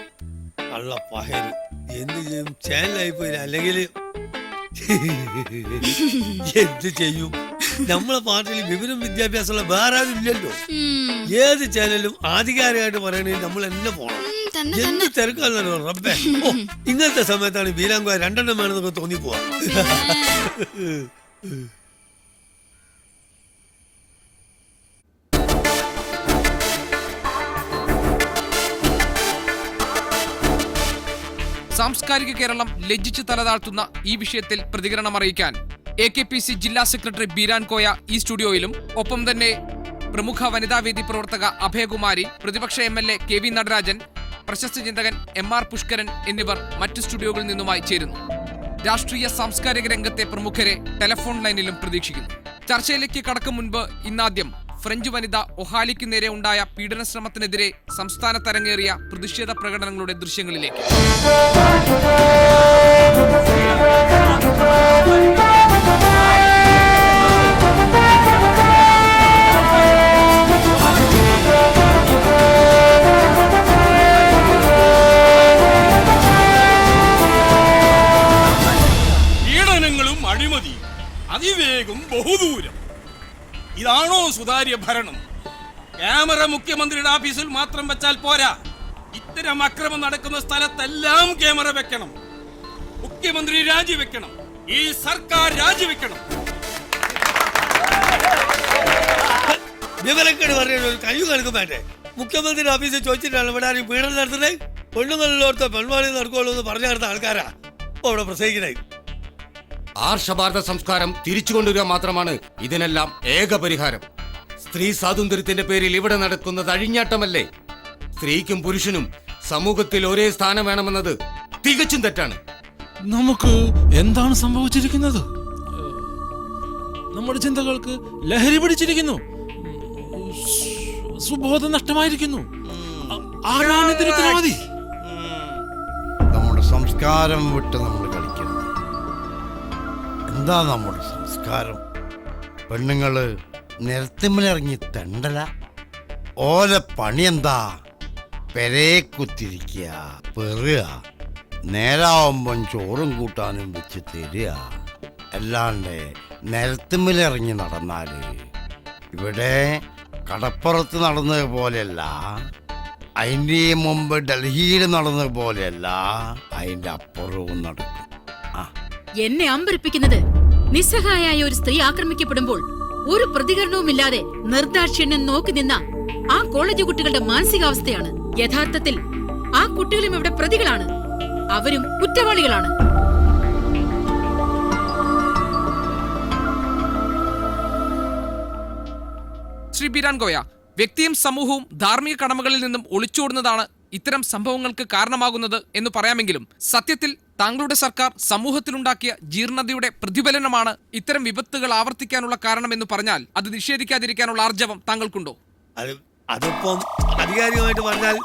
കള്ള പഹര് എന്ത് ചെയ്യും? ചാനലായി പോയില്ല. അല്ലെങ്കിൽ എന്ത് ചെയ്യും? നമ്മളെ പാർട്ടിയിൽ വിവരം വിദ്യാഭ്യാസമുള്ള വേറെ ആരും ഇല്ലല്ലോ. ഏത് ചാനലും ആധികാരികമായിട്ട് പറയണെങ്കിൽ നമ്മൾ എന്നെ പോണം. എന്ത് തിരക്കാന്നല്ലോ റബ്ബേ. ഇങ്ങനത്തെ സമയത്താണ് ബീരാങ്കോയ 2 വേണമെന്നൊക്കെ തോന്നിപ്പോവാ. സാംസ്കാരിക കേരളം ലജ്ജിച്ച് തലതാഴ്ത്തുന്ന ഈ വിഷയത്തിൽ പ്രതികരണം അറിയിക്കാൻ AKPC ജില്ലാ സെക്രട്ടറി ബീരാൻ കോയ ഈ സ്റ്റുഡിയോയിലും, ഒപ്പം തന്നെ പ്രമുഖ വനിതാവേദി പ്രവർത്തക അഭയകുമാരി, പ്രതിപക്ഷ MLA KV നടരാജൻ, പ്രശസ്ത ചിന്തകൻ MR പുഷ്കരൻ എന്നിവർ മറ്റു സ്റ്റുഡിയോകളിൽ നിന്നുമായി ചേരുന്നു. രാഷ്ട്രീയ സാംസ്കാരിക രംഗത്തെ പ്രമുഖരെ ടെലിഫോൺ ലൈനിലും പ്രതീക്ഷിക്കുന്നു. ചർച്ചയിലേക്ക് കടക്കും മുൻപ് ഇന്നാദ്യം ഫ്രഞ്ച് വനിത ഒഹാലിക്ക് നേരെ ഉണ്ടായ പീഡന ശ്രമത്തിനെതിരെ സംസ്ഥാന തരംഗേറിയ പ്രതിഷേധ പ്രകടനങ്ങളുടെ ദൃശ്യങ്ങളിലേക്ക്. പീഡനങ്ങളും അഴിമതിയും അതിവേഗം ബഹുദൂരം. ഇതാണോ സുതാര്യ ഭരണം? ക്യാമറ മുഖ്യമന്ത്രിയുടെ ഓഫീസിൽ മാത്രം വെച്ചാൽ പോരാ. ഇത്തരം അക്രമം നടക്കുന്ന സ്ഥലത്തെല്ലാം ക്യാമറ വെക്കണം. മുഖ്യമന്ത്രി രാജിവെക്കണം. ഈ സർക്കാർ രാജിവെക്കണം. വിവരക്കേട് പറയുന്ന ഒരു കഴിവ് കണക്കും വേണ്ടേ? മുഖ്യമന്ത്രി ഓഫീസിൽ ചോദിച്ചിട്ടാണ് ഇവിടെ ആരും പീഡനം നടത്തുന്നത്. പെണ്ണുങ്ങളിലോർത്ത പെൺവാണി നടക്കുള്ളൂ എന്ന് പറഞ്ഞു നടന്ന ആൾക്കാരാ ഇപ്പൊ ഇവിടെ പ്രസംഗിക്കുന്നത്. ആർഷഭാരത സംസ്കാരം തിരിച്ചു കൊണ്ടുവരിക മാത്രമാണ് ഇതിനെല്ലാം ഏക പരിഹാരം. സ്ത്രീ സ്വാതന്ത്ര്യത്തിന്റെ പേരിൽ ഇവിടെ നടക്കുന്നത് അഴിഞ്ഞാട്ടമല്ലേ? സ്ത്രീക്കും പുരുഷനും സമൂഹത്തിൽ ഒരേ സ്ഥാനം വേണമെന്നത് തികച്ചും തെറ്റാണ്. നമുക്ക് എന്താണ് സംഭവിച്ചിരിക്കുന്നത്? നമ്മുടെ ചിന്തകൾക്ക് ലഹരി പിടിച്ചിരിക്കുന്നു. സുബോധം നഷ്ടമായിരിക്കുന്നു. ആരാണ് ഇതിന് ഉത്തരവാദി? നമ്മുടെ സംസ്കാരം വിട്ട് നമ്മൾ കളിക്കുന്നത്. എന്താ നമ്മുടെ സംസ്കാരം? പെണ്ണുങ്ങള് നിരത്തിമിലിറങ്ങി തെണ്ടല. ഓല പണി എന്താ? പെരേ കുത്തിരിക്കുക, പെറുക, നേരാവുമ്പം ചോറും കൂട്ടാനും വെച്ച് തരിക. അല്ലാണ്ട് നിരത്തിമിലിറങ്ങി നടന്നാല് ഇവിടെ കടപ്പുറത്ത് നടന്നത് പോലെയല്ല, അതിൻ്റെ മുമ്പ് ഡൽഹിയിൽ നടന്നത് പോലെയല്ല, അതിൻ്റെ അപ്പുറവും നടക്കും. എന്നെ അമ്പരിപ്പിക്കുന്നത് നിസ്സഹായായ ഒരു സ്ത്രീ ആക്രമിക്കപ്പെടുമ്പോൾ ഒരു പ്രതികരണവുമില്ലാതെ നിർദാക്ഷിണ്യം നോക്കി നിന്ന ആ കോളേജ് കുട്ടികളുടെ മാനസികാവസ്ഥയാണ്. യഥാർത്ഥത്തിൽ ആ കുട്ടികളും ഇവിടെ പ്രതികളാണ്. അവരും കുറ്റവാളികളാണ്. ശ്രീ ബീരാൻ കോയ, വ്യക്തിയും സമൂഹവും ധാർമ്മിക കടമകളിൽ നിന്നും ഒളിച്ചോടുന്നതാണ് ഇത്തരം സംഭവങ്ങൾക്ക് കാരണമാകുന്നത് എന്ന് പറയാമെങ്കിലും സത്യത്തിൽ താങ്കളുടെ സർക്കാർ സമൂഹത്തിലുണ്ടാക്കിയ ജീർണതയുടെ പ്രതിഫലനമാണ് ഇത്തരം വിപത്തുകൾ ആവർത്തിക്കാനുള്ള കാരണമെന്ന് പറഞ്ഞാൽ അത് നിഷേധിക്കാതിരിക്കാനുള്ള ആർജവം താങ്കൾക്കുണ്ടോ? അതിപ്പം ആധികാരികമായിട്ട് പറഞ്ഞാൽ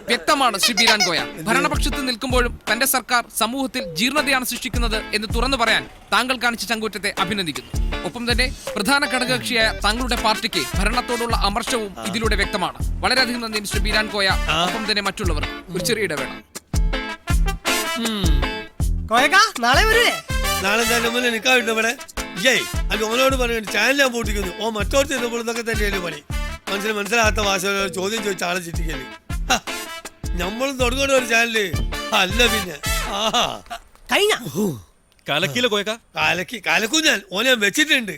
വ്യക്തമാണ് ശ്രീ ബീരാൻ കോയ, ഭരണപക്ഷത്ത് നിൽക്കുമ്പോഴും തന്റെ സർക്കാർ സമൂഹത്തിൽ ജീർണതയാണ് സൃഷ്ടിക്കുന്നത് എന്ന് തുറന്നു പറയാൻ താങ്കൾ കാണിച്ച ചങ്കൂറ്റത്തെ അഭിനന്ദിക്കുന്നു. ഒപ്പം തന്നെ പ്രധാന ഘടകകക്ഷിയായ താങ്കളുടെ പാർട്ടിക്ക് ഭരണത്തോടുള്ള അമർഷവും ഇതിലൂടെ വ്യക്തമാണ്. വളരെയധികം നന്ദി മിസ്റ്റർ ബീരാൻ കോയ. ഒപ്പം തന്നെ മറ്റുള്ളവർ ഒരു ചെറിയ ഇടവേള. നാളെ വരൂലേ? നാളെ തന്നെ നിൽക്കാറുണ്ട് ഇവിടെ. അത് ഓനോട് പറയുന്നത് ചാനൽ ഞാൻ പൂട്ടിക്കുന്നു. ഓ മറ്റോട് ചെന്നപ്പോൾ ഇതൊക്കെ തന്നെയല്ലേ പണി. മനസ്സിലാകാത്ത ഭാഷ ചോദ്യം ചോദിച്ച ആളെ ചിറ്റിക്കല്. നമ്മളും തുടങ്ങണ ഒരു ചാനല് അല്ല പിന്നെ കലക്കും ഞാൻ ഓനെ വെച്ചിട്ടുണ്ട്.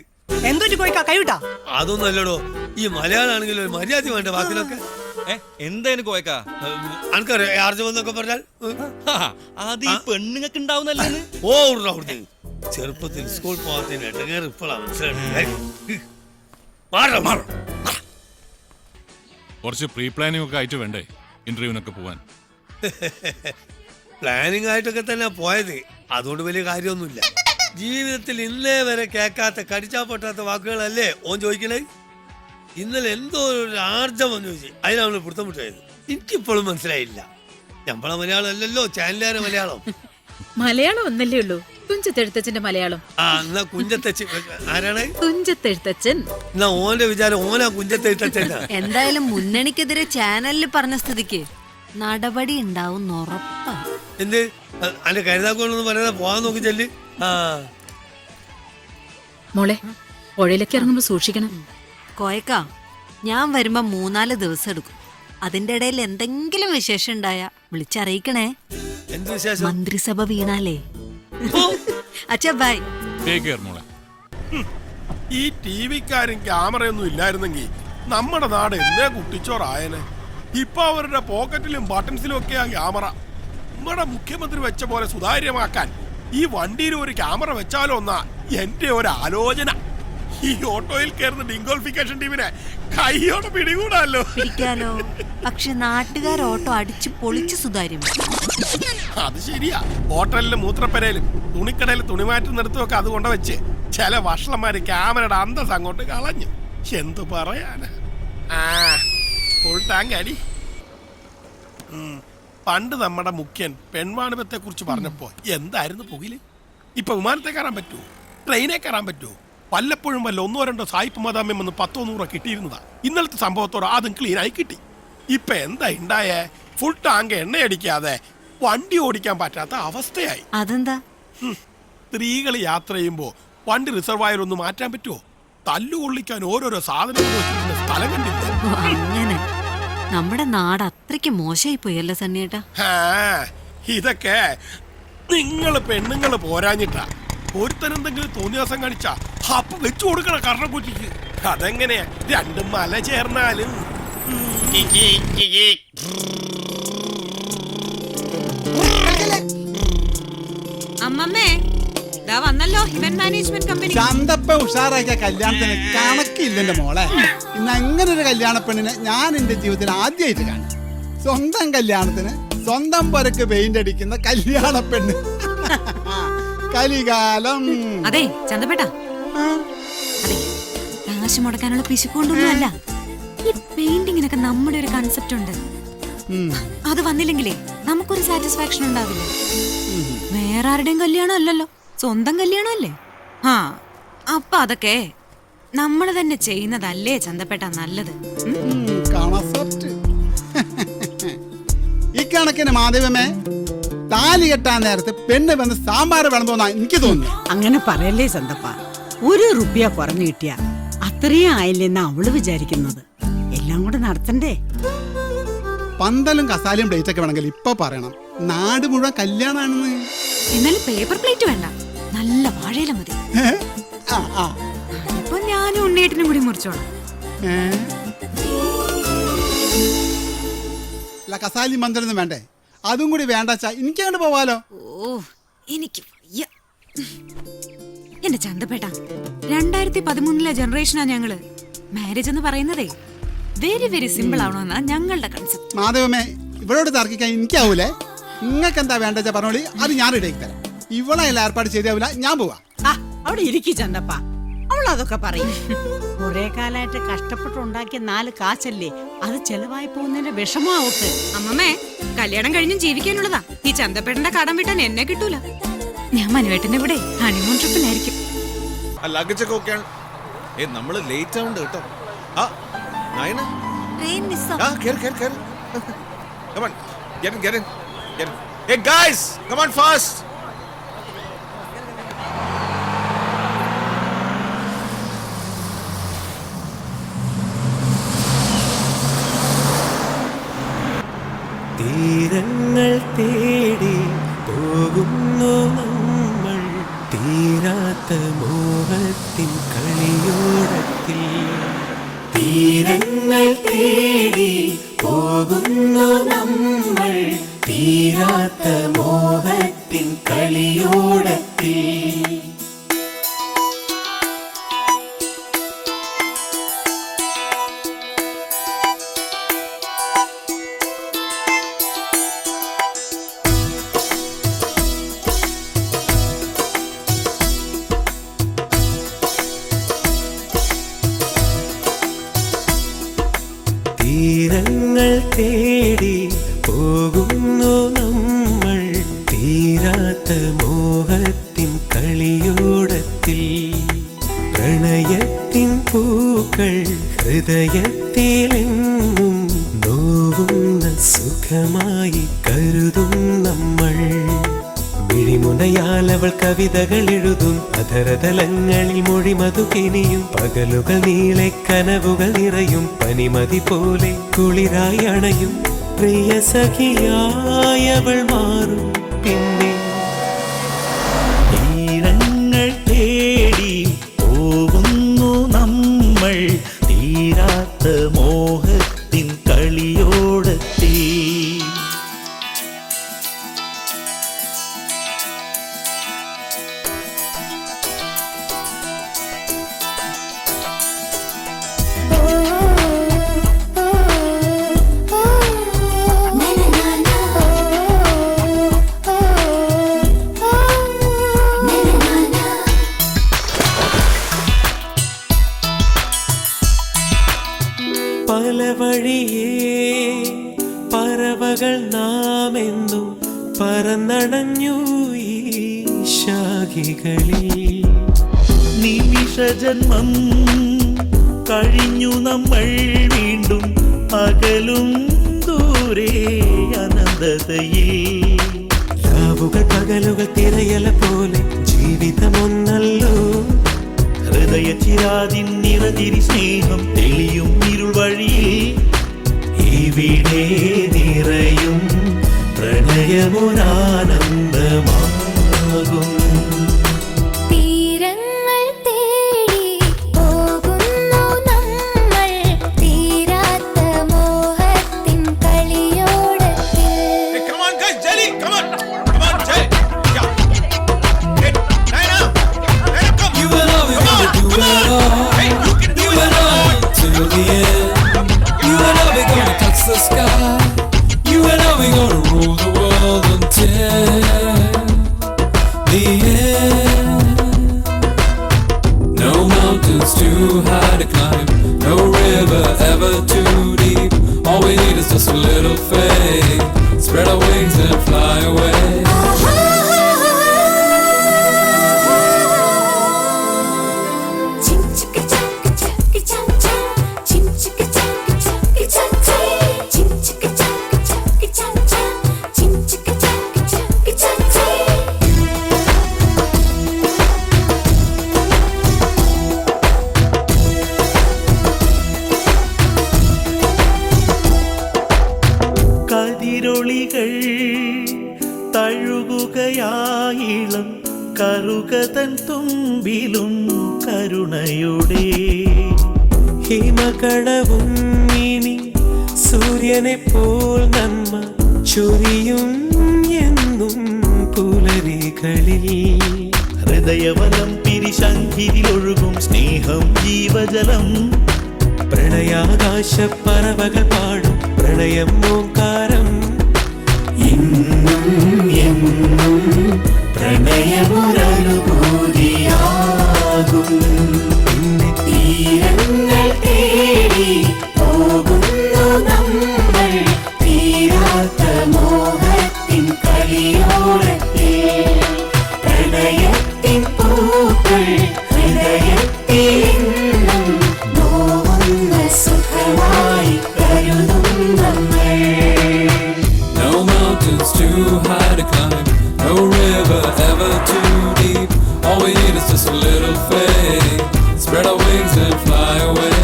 അതൊന്നും അല്ലടോ, ഈ മലയാളാണെങ്കിൽ ഒരു മര്യാദ വേണ്ട വാക്കിനൊക്കെ. എന്തേലും കോയക്ക എനിക്കറിയാം ആർജവം എന്നൊക്കെ പറഞ്ഞാൽ അത് ഈ പെണ്ണുങ്ങൾക്ക് ഉണ്ടാവുന്നല്ലേ. ഓ അവിടുന്ന് ചെറുപ്പത്തിൽ സ്കൂൾ പോകാത്തതിന് ഇടങ്ങേറ് ഇപ്പോഴാണ് മനസ്സിലായി. കുറച്ച് പ്രീ പ്ലാനിംഗ് ഒക്കെ ആയിട്ട് വേണ്ടേ ഇന്റർവ്യൂവിനൊക്കെ പോവാൻ? പ്ലാനിങ് ആയിട്ടൊക്കെ തന്നെ പോയത്, അതുകൊണ്ട് വലിയ കാര്യമൊന്നുമില്ല. ജീവിതത്തിൽ ഇന്നേ വരെ കേൾക്കാത്ത കടിച്ചാ പൊട്ടാത്ത വാക്കുകളല്ലേ ഓൻ ചോദിക്കണേ. ഇന്നലെ എന്തോ ഒരു ആർജവം ചോദിച്ചു, അതിനാണ് പിടുത്തമുട്ടായത്. എനിക്കിപ്പോഴും മനസ്സിലായില്ല. നമ്മളെ മലയാളം അല്ലല്ലോ, ചാനലുകാരെ മലയാളം. മലയാളം ഒന്നല്ലേ ഉള്ളൂ, തുഞ്ചത്തെഴുത്തച്ഛന്റെ മലയാളം. എന്നാ കുഞ്ചത്തച്ഛൻ ആരാണ്? തുഞ്ചത്തെഴുത്തച്ഛൻ. എന്നാ ഓന്റെ വിചാരം ഓനാ കുഞ്ചത്തെഴുത്തച്ഛൻ. എന്തായാലും മുന്നണിക്കെതിരെ ചാനലിൽ പറഞ്ഞ സ്ഥിതിക്ക് നടപടി ഉണ്ടാവും ഉറപ്പാ. എന്ത് അന്റെ കരുതാക്കോളൊന്നും പറയാതെ പോകാൻ നോക്കി ചെല്ല്. മോളെ പുഴയിലേക്ക് ഇറങ്ങുമ്പോ സൂക്ഷിക്കണം. കോയക്ക, ഞാൻ വരുമ്പോ 3-4 ദിവസം എടുക്കും. അതിന്റെ ഇടയിൽ എന്തെങ്കിലും വിശേഷം ഉണ്ടായാ വിളിച്ചറിയിക്കണേ. എന്ത് വിശേഷം? മന്ത്രിസഭ വീണാലേ. അച്ഛാ ബൈ. ഈ ടി വിക്കാരും ക്യാമറയൊന്നും ഇല്ലായിരുന്നെങ്കിൽ നമ്മുടെ നാട് എന്നേ കുട്ടിച്ചോറായനെ. ഇപ്പൊ അവരുടെ പോക്കറ്റിലും ബട്ടൺസിലും ഒക്കെയാ ക്യാമറ. നമ്മുടെ മുഖ്യമന്ത്രി വെച്ച പോലെ സുതാര്യമാക്കാൻ ഈ വണ്ടിയിൽ ഒരു ക്യാമറ വെച്ചാലോ എന്നാ എന്റെ ഒരു ആലോചന. ഈ ഓട്ടോയിൽ കയറുന്ന ഡിംഗോൾഫിക്കേഷൻ ടീമിനെ കൈയോടെ പിടികൂടാലോ. പിടിക്കാലോ, പക്ഷെ നാട്ടുകാർ ഓട്ടോ അടിച്ച് പൊളിച്ച് സുതാര്യം. അത് ശരിയാ. ഹോട്ടലിലും മൂത്രപ്പരയിലും തുണിക്കടയിൽ തുണിമാറ്റി നിർത്തുമൊക്കെ അതുകൊണ്ട് വെച്ച് ചില വഷളന്മാര് ക്യാമറയുടെ അന്തസ് അങ്ങോട്ട് കളഞ്ഞു. എന്തു പറയാനാ. ഫുൾ ടാങ്ക് അടി. പണ്ട് നമ്മുടെ മുഖ്യൻ പെൺവാണിഭത്തെ കുറിച്ച് പറഞ്ഞപ്പോ എന്തായിരുന്നു പുകില്. ഇപ്പൊ വിമാനത്തെ കയറാൻ പറ്റുമോ? ട്രെയിനെ കയറാൻ പറ്റുമോ? വല്ലപ്പോഴും വല്ല 1-2 സായിപ്പ് മദാമ്യം വന്ന് 10-100 കിട്ടിയിരുന്നതാ. ഇന്നലത്തെ സംഭവത്തോടെ അതും ക്ലീൻ ആയി കിട്ടി. ഇപ്പൊ എന്താ ഉണ്ടായേ? ഫുൾ ടാങ്ക് എണ്ണയടിക്കാതെ വണ്ടി ഓടിക്കാൻ പറ്റാത്ത അവസ്ഥയായി. അതെന്താ? സ്ത്രീകൾ യാത്ര ചെയ്യുമ്പോ വണ്ടി റിസർവായർ ഒന്ന് മാറ്റാൻ പറ്റുമോ? തല്ലുകൊള്ളിക്കാൻ ഓരോരോ സാധനങ്ങൾ വെച്ചിരുന്ന സ്ഥലം കണ്ടില്ല. അങ്ങനെ നമ്മുടെ നാട് അത്രയ്ക്ക് മോശമായി പോയല്ലോ സണ്ണിയേട്ടാ. ഇതൊക്കെ നിങ്ങള് പെണ്ണുങ്ങള് പോരാഞ്ഞിട്ടാ. ഒരുത്തനെന്തെങ്കിലും തോന്നിയാസം കാണിച്ചാ അപ്പൊ വെച്ചു കൊടുക്കണ കർണക്കുറ്റിക്ക്. അതെങ്ങനെയാ രണ്ടും മല ചേർന്നാലും. അമ്മമ്മേ ദാ വന്നല്ലോ ഇവന്റ് മാനേജ്മെന്റ് കമ്പനി. ചന്തപ്പ ഉഷാറാക്കിയ കല്യാണത്തിന് കണക്കില്ലെന്റെ മോളെ. ഇന്ന് അങ്ങനെ ഒരു കല്യാണ പെണ്ണിനെ ഞാൻ എന്റെ ജീവിതത്തിൽ ആദ്യമായിട്ട് കാണും. സ്വന്തം കല്യാണത്തിന് സ്വന്തം പരക്ക് പെയിന്റ് അടിക്കുന്ന കല്യാണ പെണ്ണ്. കലികാലം. അതെ ചന്തപ്പേട്ട, അതെ കാശ് മുടക്കാനുള്ള പിശുക്കൊണ്ടൊന്നും അല്ല. ഈ പെയിന്റിങ്ങിനൊക്കെ നമ്മുടെ ഒരു കൺസെപ്റ്റ് ഉണ്ട്. അത് വന്നില്ലെങ്കിലേ നമുക്കൊരു സാറ്റിസ്ഫാക്ഷൻ ഉണ്ടാവില്ല. വേറെ ആരുടെയും കല്യാണം അല്ലല്ലോ, സ്വന്തം കല്യാണം അല്ലേ. അപ്പൊ അതൊക്കെ നമ്മൾ തന്നെ ചെയ്യുന്നതല്ലേ ചന്തപ്പേട്ട നല്ലത്. ഇക്കണക്കിന് മാധവമേ, താലി കെട്ടാൻ നേരത്തെ പെണ്ണ് വന്ന് സാമ്പാർ വേണമെന്നാ എനിക്ക് തോന്നുന്നു. അങ്ങനെ പറയല്ലേ ചന്തപ്പ. 1 റുപ്യ കുറഞ്ഞു കിട്ടിയ അത്രയും ആയില്ലെന്നാ അവള് വിചാരിക്കുന്നത്. എല്ലാം കൂടെ നടത്തണ്ടേ. പന്തലും കസാലയും പ്ലേറ്റ് ഒക്കെ വേണമെങ്കിൽ ഇപ്പൊ പറയണം. നാട് മുഴുവൻ കല്യാണാണെന്ന്. എന്നാലും പേപ്പർ പ്ലേറ്റ് വേണ്ട, നല്ല വാഴയില മതി. ഇപ്പൊ ഞാനും ഉണ്ണിയേട്ടനും കൂടി മുറിച്ചോളാം. കസാലി മന്ദിരം വേണ്ടേ? അതും കൂടി വേണ്ടാച്ചാ എനിക്കങ്ങോട്ട് പോവാലോ. ഓ എനിക്ക് വയ്യ. എന്റെ ചന്തപ്പേട്ട 2013 ജനറേഷനാ ഞങ്ങള്. മാരേജ് എന്ന് പറയുന്നതേ വെരി വെരി സിമ്പിൾ ആവണമെന്നാ ഞങ്ങളുടെ കൺസെപ്റ്റ്. മാധവമേ, ഇവളോട് തർക്കിക്കാൻ എനിക്കാവൂലേ? നിങ്ങൾക്ക് എന്താ വേണ്ട പറഞ്ഞോളി, അത് ഞാൻ ഇടയ്ക്ക് തരാം. ഇവളെ എല്ലാം ഏർപ്പാട് ശരിയാവില്ല, ഞാൻ പോവാ. അവിടെ ഇരിക്കി ചന്തപ്പ, അവൾ അതൊക്കെ പറയും. കുറെ കാലമായിട്ട് കഷ്ടപ്പെട്ടുണ്ടാക്കിയ 4 കാശല്ലേ, അത് ചെലവായി പോകുന്നതിന്റെ വിഷമാവട്ടെ. അമ്മമ്മേ, കല്യാണം കഴിഞ്ഞും ജീവിക്കാനുള്ളതാ. ഈ ചന്തപ്പേട്ടന്റെ കടം വിട്ടാൻ എന്നെ കിട്ടൂല. ഞാൻ മനുവേട്ടന്റെ ഇവിടെ ഹണിമൂൺ ട്രിപ്പിലായിരിക്കും. ലഗേജൊക്കെ ഓക്കെയാണ്. നമ്മള് ലേറ്റ് ആവുന്നുണ്ട് കേട്ടോ. നയന ട്രെയിൻ മിസ് കേറ്. Come on, get in. Hey guys, come on fast. തീരങ്ങൾ തേടി പോകുന്നു നമ്മൾ, തീരാത്ത മോഹത്തിൻ കളിയോടത്തിൽ. തീരങ്ങൾ തേടി പോകുന്നു നമ്മൾ, തീരാത്ത മോഹത്തിൻ കളിയോടത്തിൽ. തീരങ്ങൾ തേടി പോകുന്നു നമ്മൾ, തീരാത്ത മോഹത്തിൻ കളിയോടത്തിൽ. പ്രണയത്തിൻ പൂക്കൾ ഹൃദയത്തിലെങ്ങും നോവുന്ന സുഖമായി കരുതും നമ്മൾ. മിഴിമുനയാൽ അവൾ കവിതകൾ എഴുതും, അധരതലങ്ങളിൽ മൊഴിമതു കിനിയും. പകലുകൾ നീളെ കനവുകൾ നിറയും, പനിമതി പോലെ കുളിരായി അണയും. പ്രിയ സഖിയായവൾ മാറും പിന്നെ. തീരങ്ങൾ തേടി പോകുന്നു നമ്മൾ, തീരാത്ത മോഹത്തിൻ കളിയോടത്തിൽ. പല വഴിയേ പറവകൾ നാമെന്നും പറന്നടഞ്ഞു ഈ ശാഖികളിൽ. നിമിഷജന്മം കഴിഞ്ഞു നമ്മൾ വീണ്ടും അകലും ദൂരെ അനന്തതയിൽ. രാവുകൾ പകലുകൾ തിരയല പോലെ ജീവിതമൊന്നല്ലോ. ഹൃദയ ചിരാതിൻ നിറതിരി സ്നേഹം തെളിയും ഇരുൾ വഴിയിൽ. ഇവിടെ നിറയും പ്രണയമൊരാനന്ദമാകും. തീരങ്ങൾ തേടി പോകുന്നു നമ്മൾ, തീരാത്ത മോഹത്തിൻ കളിയോടത്തിൽ. Come on guys, Jelly, come on, Jelly. You and I, we're gonna do it all. You and I, till the end. You and I, we're gonna touch the sky. You and I, we're gonna rule the world until the end. No mountains too high to climb, no river ever too deep. All we need is just a little faith. Spread our wings and fly away. കതിരൊളികൾ തഴുകുകയായിളം കറുകതൻ തുമ്പിലും കരുണയുടെ. ഹിമകടവും ഇനി സൂര്യനെ പോൽ നന്മ ചൊരിയും എന്നും പുലരികളിൽ ഹൃദയവനം പിരിശങ്കിരിലൊഴുകും സ്നേഹം ജീവജലം പ്രണയാകാശ പറവകൾ പാടും പ്രണയം ഓംകാരം ഇന്നും എന്നും പ്രണയമൊരനുഭൂതിയാകും പിന്നെ തീരങ്ങൾ തേടി പോകുന്നു നമ്മൾ തീരാത്ത മോഹത്തിൻ കളിയോടത്തിൽ പ്രണയത്തിൻ പൂക്കൾ ഹൃദയത്തിൽ നോവുന്ന സുഖമായി കരുതും നമ്മൾ. No mountains too high to climb, no river ever too deep. All we need is just a little faith. Spread our wings and fly away.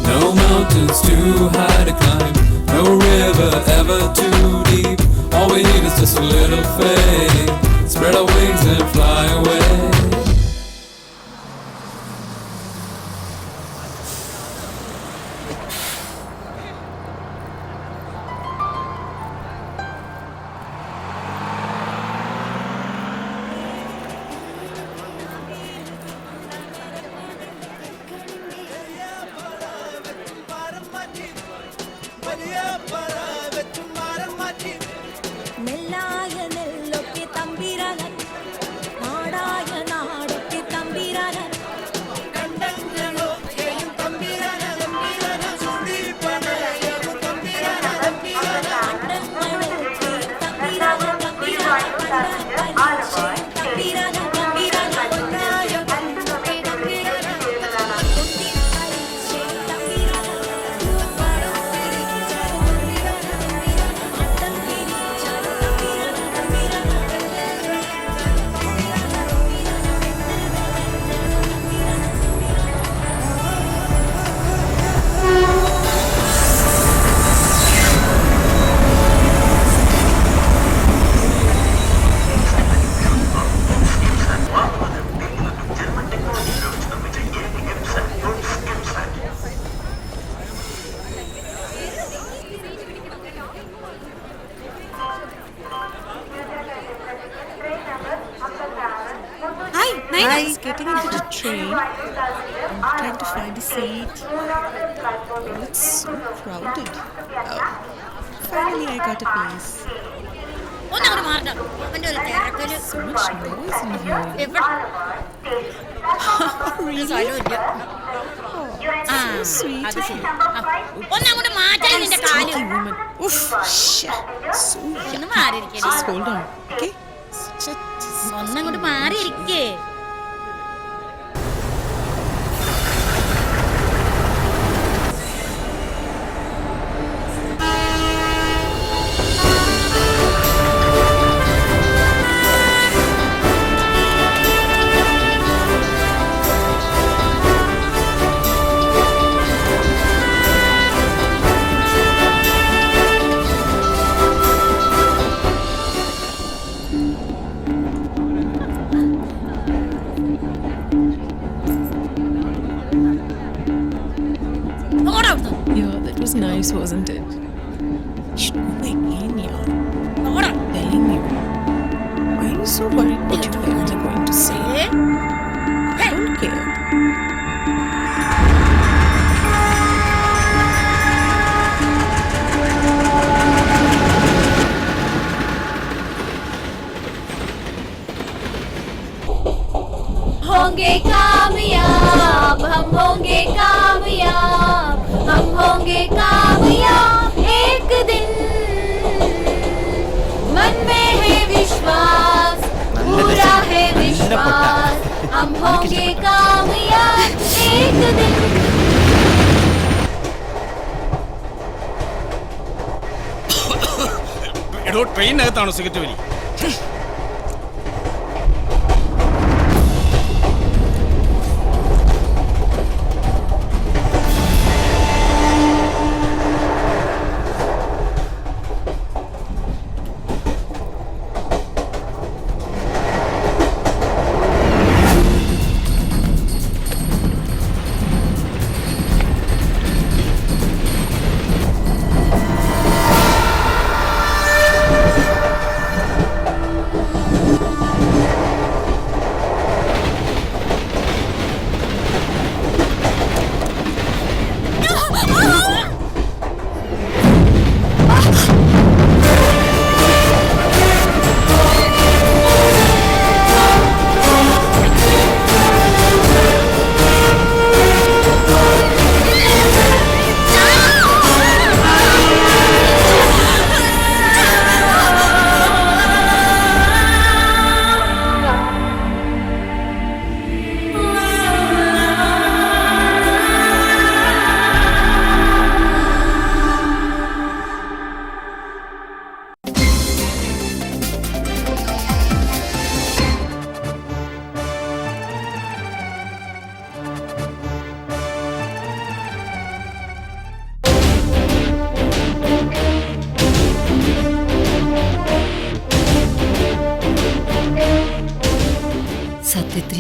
No mountains too high to climb, no river ever too deep. All we need is just a little faith. Spread our wings and fly away. Nellaya നെല്ലൊക്കെ തമ്പിരാനൻ നാടായ നാടൊക്കെ തമ്പിരാനൻ കണ്ടങ്ങളൊക്കെയും തമ്പിരാനൻ തമ്പിരാനൻ സുന്ദരിപ്പണയവും തമ്പിരാനൻ തമ്പിരാനൻ കണ്ടങ്ങളൊക്കെയും തമ്പിരാനൻ തമ്പിരാനൻ കണ്ടങ്ങളൊക്കെയും തമ്പിരാനൻ തമ്പിരാനൻ ഒന്നായ കണ്ടൊക്കെ തമ്പിരാനൻ Hi, Naina. Hi. Getting into the train. I'm trying to find a seat. Oh, it's so crowded. Finally, I got a place. ഒന്നങ്ങോട്ട് മാറണം അവന്റെ ഒരു തിരക്കല് So much noise in here. സ്ഥലമില്ല ആ So sweet. അത് ശരി ഒന്നങ്ങോട്ട് മാറ്റാൻ നിന്റെ കാല് Cheeky woman. Oof. Shit. So ഒന്ന് മാറിയിരിക്കേ Just hold on. Okay? Such a ഒന്നങ്ങോട്ട് മാറിയിരിക്കേ Yeah, that was nice, wasn't it? Should go again, yeah. Telling you. Why are you so worried what your parents are going to say? I don't care. होंगे कामयाब हम होंगे कामयाब हम होंगे कामयाब एक दिन मन में है विश्वास पूरा है विश्वास हम होंगे कामयाब एक दिन എടോ ട്രെയിനകത്താണോ സിഗരറ്റ് വലി?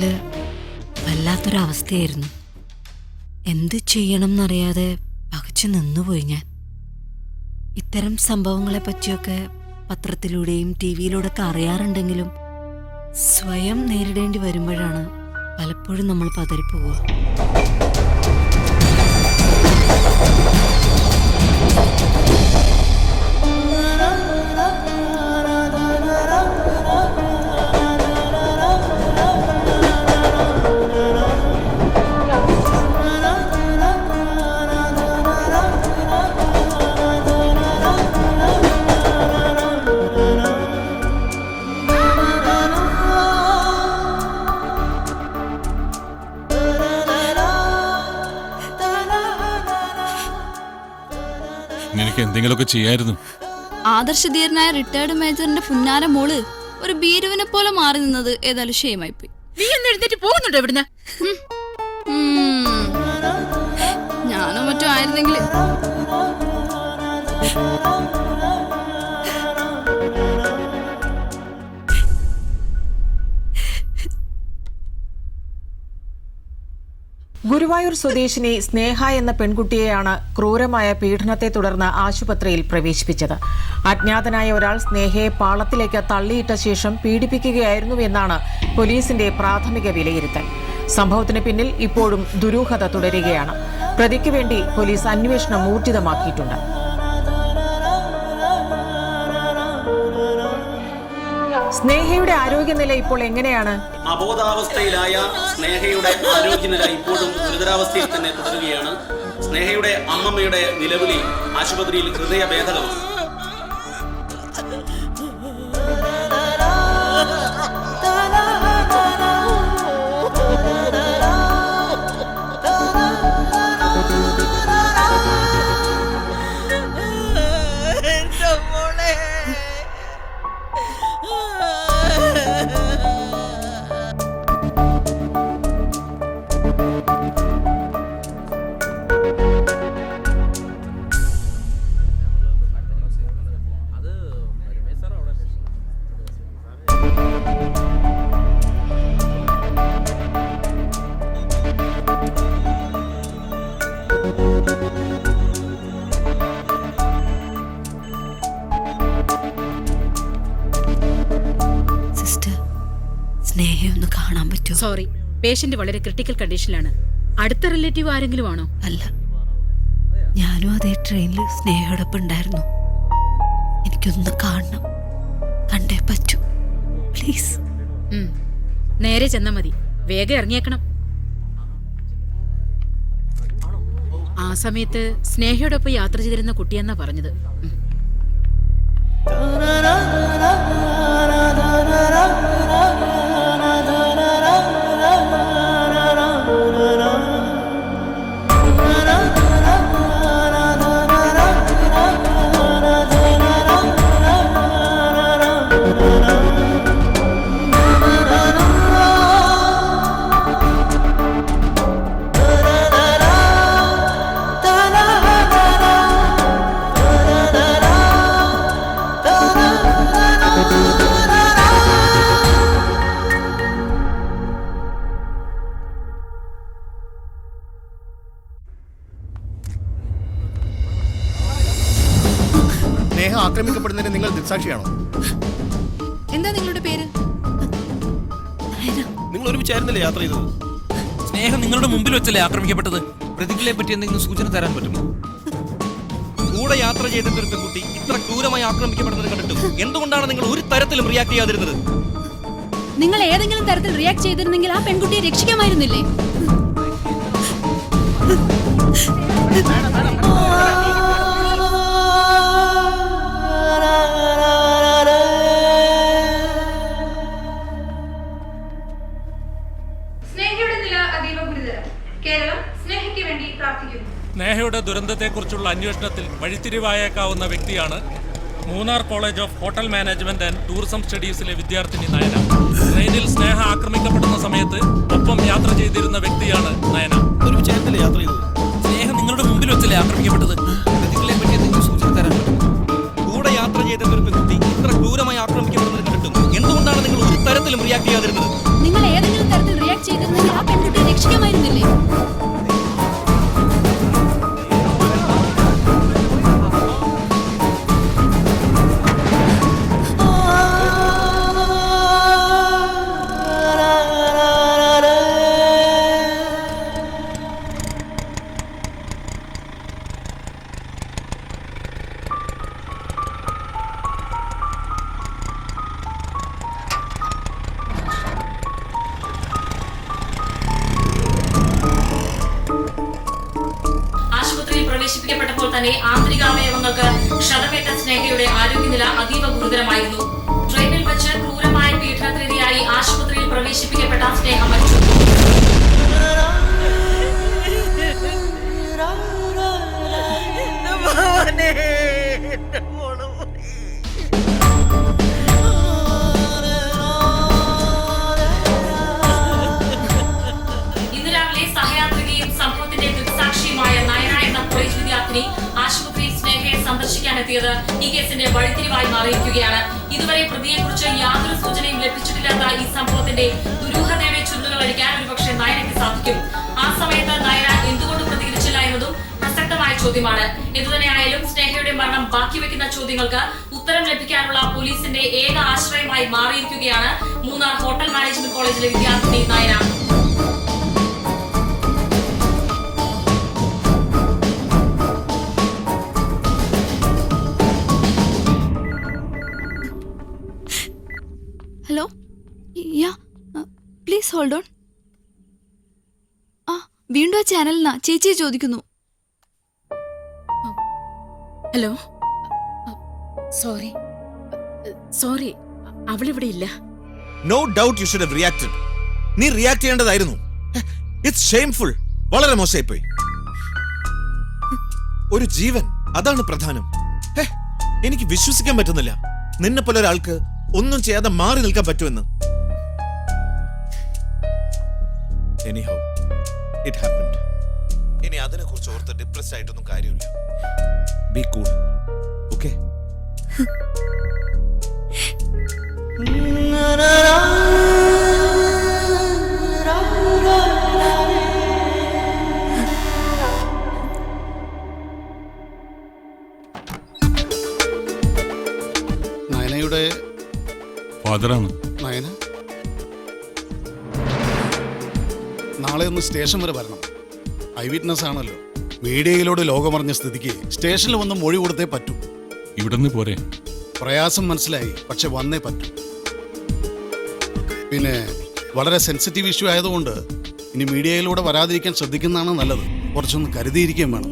സത്യത്തില് വല്ലാത്തൊരവസ്ഥയായിരുന്നു. എന്ത് ചെയ്യണം എന്നറിയാതെ പകച്ചു നിന്നുപോയി ഞാൻ. ഇത്തരം സംഭവങ്ങളെ പറ്റിയൊക്കെ പത്രത്തിലൂടെയും TV-യിലൂടെ ഒക്കെ അറിയാറുണ്ടെങ്കിലും സ്വയം നേരിടേണ്ടി വരുമ്പോഴാണ് പലപ്പോഴും നമ്മൾ പതറിപ്പോവുക. നിനക്ക് എന്തെങ്കിലുമൊക്കെ ചെയ്യായിരുന്നു. ആദർശധീരനായ റിട്ടയർഡ് മേജറിന്റെ പുന്നാര മോള് ഒരു ബീരുവിനെ പോലെ മാറി നിന്നത് ഏതായാലും ക്ഷേമായിപ്പോയി. നീ എന്ന് എഴുന്നേറ്റ് പോകുന്നുണ്ടോ ഇവിടുന്ന്? ഞാനോ മറ്റോ ആയിരുന്നെങ്കിൽ. ഗുരുവായൂർ സ്വദേശിനി സ്നേഹ എന്ന പെൺകുട്ടിയെയാണ് ക്രൂരമായ പീഡനത്തെ തുടർന്ന് ആശുപത്രിയിൽ പ്രവേശിപ്പിച്ചത്. അജ്ഞാതനായ ഒരാൾ സ്നേഹയെ പാളത്തിലേക്ക് തള്ളിയിട്ട ശേഷം പീഡിപ്പിക്കുകയായിരുന്നുവെന്നാണ് പോലീസിന്റെ പ്രാഥമിക വിലയിരുത്തൽ. സംഭവത്തിന് പിന്നിൽ ഇപ്പോഴും ദുരൂഹത തുടരുകയാണ്. പ്രതിക്ക് വേണ്ടി പോലീസ് അന്വേഷണം ഊർജിതമാക്കിയിട്ടുണ്ട്. സ്നേഹയുടെ ആരോഗ്യനില ഇപ്പോൾ എങ്ങനെയാണ്? അബോധാവസ്ഥയിലായ സ്നേഹയുടെ ആരോഗ്യനില ഇപ്പോഴും ഗുരുതരാവസ്ഥയിൽ തന്നെ തുടരുകയാണ്. സ്നേഹയുടെ അമ്മമ്മയുടെ നിലവിളി ആശുപത്രിയിൽ ഹൃദയഭേദകമാണ്. സ്നേഹയൊന്ന് കാണാൻ പറ്റുമോ? സോറി, പേഷ്യന്റ് വളരെ ക്രിട്ടിക്കൽ കണ്ടീഷനിലാണ്. അടുത്ത റിലേറ്റീവ് ആരെങ്കിലും ആണോ? അല്ല, ഞാനും അതേ ട്രെയിനിൽ സ്നേഹയോടൊപ്പം ഉണ്ടായിരുന്നു. എനിക്കൊന്ന് കാണണം, കണ്ടേ പറ്റൂ, പ്ലീസ്. നേരെ ചെന്നാ മതി, വേഗം ഇറങ്ങിയേക്കണം. ആ സമയത്ത് സ്നേഹയോടൊപ്പം യാത്ര ചെയ്തിരുന്ന കുട്ടിയെന്നാ പറഞ്ഞത്. സ്നേഹ ആക്രമിക്കപ്പെടുന്നതിന് നിങ്ങൾ ദൃക്സാക്ഷിയാണോ? എന്താ നിങ്ങളുടെ പേര്? നിങ്ങൾ ഒരുമിച്ചായിരുന്നല്ലേ യാത്ര ചെയ്തത്? സ്നേഹം നിങ്ങളുടെ മുമ്പിൽ വെച്ചല്ലേ ആക്രമിക്കപ്പെട്ടത്? പ്രതികളെ പറ്റി എന്തെങ്കിലും സൂചന തരാൻ പറ്റുമോ? കൂടെ യാത്ര ചെയ്തിട്ട് ഒരു പെൺകുട്ടി ഇത്ര ക്രൂരമായി ആക്രമിക്കപ്പെടുന്നത് കണ്ടിട്ടും എന്തുകൊണ്ടാണ് നിങ്ങൾ ഒരു തരത്തിലും റിയാക്ട് ചെയ്യാതിരുന്നത്? നിങ്ങൾ ഏതെങ്കിലും തരത്തിൽ റിയാക്ട് ചെയ്തിരുന്നെങ്കിൽ ആ പെൺകുട്ടിയെ രക്ഷിക്കാമായിരുന്നില്ലേ? സ്നേഹയുടെ ദുരന്തത്തെക്കുറിച്ചുള്ള അന്വേഷണത്തിൽ വഴിത്തിരിവായേക്കാവുന്ന വ്യക്തിയാണ് Munnar college of hotel management and tourism സ്റ്റഡീസിലെ വിദ്യാർത്ഥിനി നയന. ട്രെയിനിൽ സ്നേഹ ആക്രമിക്കപ്പെടുന്ന സമയത്ത് ഒപ്പം യാത്ര ചെയ്തിരുന്ന വ്യക്തിയാണ് നയന. ഒരുമിച്ചായിരുന്നല്ലേ യാത്ര ചെയ്തത്? സ്നേഹം നിങ്ങളുടെ മുമ്പിൽ വെച്ചല്ലേ ആക്രമിക്കപ്പെട്ടത്? പ്രതികളെ പറ്റി എന്തെങ്കിലും സൂചന തരാൻ പറ്റുമോ? കൂടെ യാത്ര യാത്ര ചെയ്ത ഒരു പെൺകുട്ടി ഇത്ര ക്രൂരമായി ആക്രമിക്കപ്പെടുന്നത് കണ്ടിട്ടും എന്തുകൊണ്ടാണ് നിങ്ങൾ ഒരു തരത്തിലും റിയാക്ട് ചെയ്യാതിരുന്നത്? നിങ്ങൾ ഏതെങ്കിലും തരത്തിൽ റിയാക്ട് ചെയ്തിരുന്നെങ്കിൽ ആ പെൺകുട്ടിയെ രക്ഷിക്കാമായിരുന്നില്ലേ? ആശുപത്രിയിൽ പ്രവേശിപ്പിക്കപ്പെട്ടപ്പോൾ തന്നെ ആന്തരികാവയവങ്ങൾക്ക് ക്ഷതമേറ്റ സ്നേഹയുടെ ആരോഗ്യനില അതീവ ഗുരുതരമായിരുന്നു. ട്രെയിനിൽ വെച്ച് ക്രൂരമായ പീഡനത്തിനിരയായി ആശുപത്രിയിൽ പ്രവേശിപ്പിക്കപ്പെട്ട സ്നേഹ മരിച്ചു. ഇന്ന് രാവിലെ സഹയാത്രികയും സംഭവത്തിന്റെ ദൃക്സാക്ഷിയുമായ നയന എന്ന കോളേജ് വിദ്യാർത്ഥിനി ആശുപത്രിയിൽ സ്നേഹയെ സന്ദർശിക്കാനെത്തിയത് ഈ കേസിന്റെ വഴിത്തിരിവായി മാറിയിരിക്കുകയാണ്. ഇതുവരെ പ്രതിയെക്കുറിച്ച് യാതൊരു സൂചനയും ലഭിച്ചിട്ടില്ലാത്ത ഈ സംഭവത്തിന്റെ ദുരൂഹതയുടെ ചുരുളുകൾ അടിക്കാൻ ഒരുപക്ഷെ നയനയ്ക്ക് സാധിക്കും. ആ സമയത്ത് നയന എന്തുകൊണ്ട് പ്രതികരിച്ചില്ല എന്നതും പ്രസക്തമായ ചോദ്യമാണ്. എന്തുതന്നെയായാലും സ്നേഹയുടെ മരണം ബാക്കിവെക്കുന്ന ചോദ്യങ്ങൾക്ക് ഉത്തരം ലഭിക്കാനുള്ള പോലീസിന്റെ ഏക ആശ്രയമായി മാറിയിരിക്കുകയാണ് മൂന്നാർ ഹോട്ടൽ മാനേജ്മെന്റ് കോളേജിലെ വിദ്യാർത്ഥിനി Nayana. Hello, yeah please hold on. ആ വീണ്ടും ആ ചാനലിനാ ചേച്ചിയെ ചോദിക്കുന്നു. ഹലോ, സോറി അവളിവിടെ ഇല്ല. No doubt you should have reacted. നീ റിയാക്ട് ചെയ്യേണ്ടതായിരുന്നു. It's shameful. വളരെ മോശമായിപ്പോയി. ഒരു ജീവൻ, അതാണ് പ്രധാനം. എനിക്ക് വിശ്വസിക്കാൻ പറ്റുന്നില്ല നിന്നെ പോലെ ഒരാൾക്ക് ഒന്നും ചെയ്യാതെ മാറി നിൽക്കാൻ പറ്റുമെന്ന്. Anyhow, it happened. ഇനി അതിനെ കുറിച്ച് ഓർത്ത് ഡിപ്രസ്ഡ് ആയിട്ടൊന്നും കാര്യമില്ല. Be cool. Okay? നയനയുടെ ഫാദറാണ്. നയന നാളെ ഒന്ന് സ്റ്റേഷൻ വരെ വരണം. ഐ വിറ്റ്നസ് ആണല്ലോ. മീഡിയയിലൂടെ ലോകമറിഞ്ഞ സ്ഥിതിക്ക് സ്റ്റേഷനിൽ വന്ന് മൊഴി കൊടുത്തേ പറ്റൂ. ഇവിടുന്ന് പോരെ? പ്രയാസം മനസ്സിലായി, പക്ഷെ വന്നേ പറ്റൂ. പിന്നെ വളരെ സെൻസിറ്റീവ് ഇഷ്യൂ ആയതുകൊണ്ട് ഇനി മീഡിയയിലൂടെ വരാതിരിക്കാൻ ശ്രദ്ധിക്കുന്നതാണ് നല്ലത്. കുറച്ചൊന്ന് കരുതിയിരിക്കുകയും വേണം.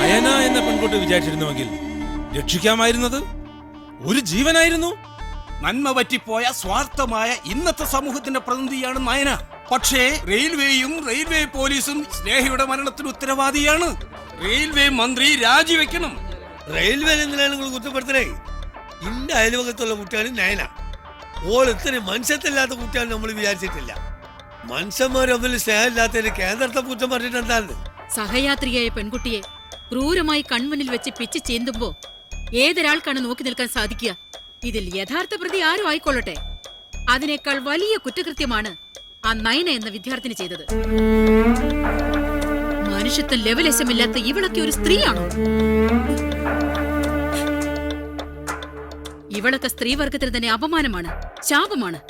നയന എന്ന പെൺകുട്ടി വിചാരിച്ചിരുന്നുവെങ്കിൽ രക്ഷിക്കാമായിരുന്നത് ഒരു ജീവനായിരുന്നു. നന്മ പറ്റിപ്പോയ സ്വാർത്ഥമായ ഇന്നത്തെ സമൂഹത്തിന്റെ പ്രതിനിധിയാണ് നയന. പക്ഷേ റെയിൽവേയും റെയിൽവേ പോലീസും സ്നേഹയുടെ മരണത്തിന് ഉത്തരവാദിയാണ്. റെയിൽവേ മന്ത്രി രാജിവെക്കണം. റെയിൽവേ എന്തിനാണ് നിങ്ങൾ കുറ്റപ്പെടുത്തണേ? ഇന്റെ അയൽവകത്തുള്ള കുട്ടിയാണ് നയന. ഓൾ ഇത്രയും മനുഷ്യത്തില്ലാത്ത കുട്ടിയാണ് നമ്മൾ വിചാരിച്ചിട്ടില്ല. മനുഷ്യന്മാർ തമ്മിൽ സ്നേഹമില്ലാത്തതിന് കേന്ദ്രത്തെ കുറ്റം പറഞ്ഞിട്ട് എന്താണ്? സഹയാത്രിയായ പെൺകുട്ടിയെ ക്രൂരമായി കൺമുന്നിൽ വെച്ച് പിച്ച് ചീന്തുമ്പോ ഏതൊരാൾക്കാണ് നോക്കി നിൽക്കാൻ സാധിക്കുക? ഇതിൽ യഥാർത്ഥ പ്രതി ആരും ആയിക്കൊള്ളട്ടെ, അതിനേക്കാൾ വലിയ കുറ്റകൃത്യമാണ് ആ നയന എന്ന വിദ്യാർത്ഥിനി ചെയ്തത്. മനുഷ്യത്വം ലെവലശമില്ലാത്ത ഇവളൊക്കെ ഒരു സ്ത്രീയാണോ? ഇവളൊക്കെ സ്ത്രീവർഗത്തിന് തന്നെ അപമാനമാണ്, ശാപമാണ്.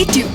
hate you.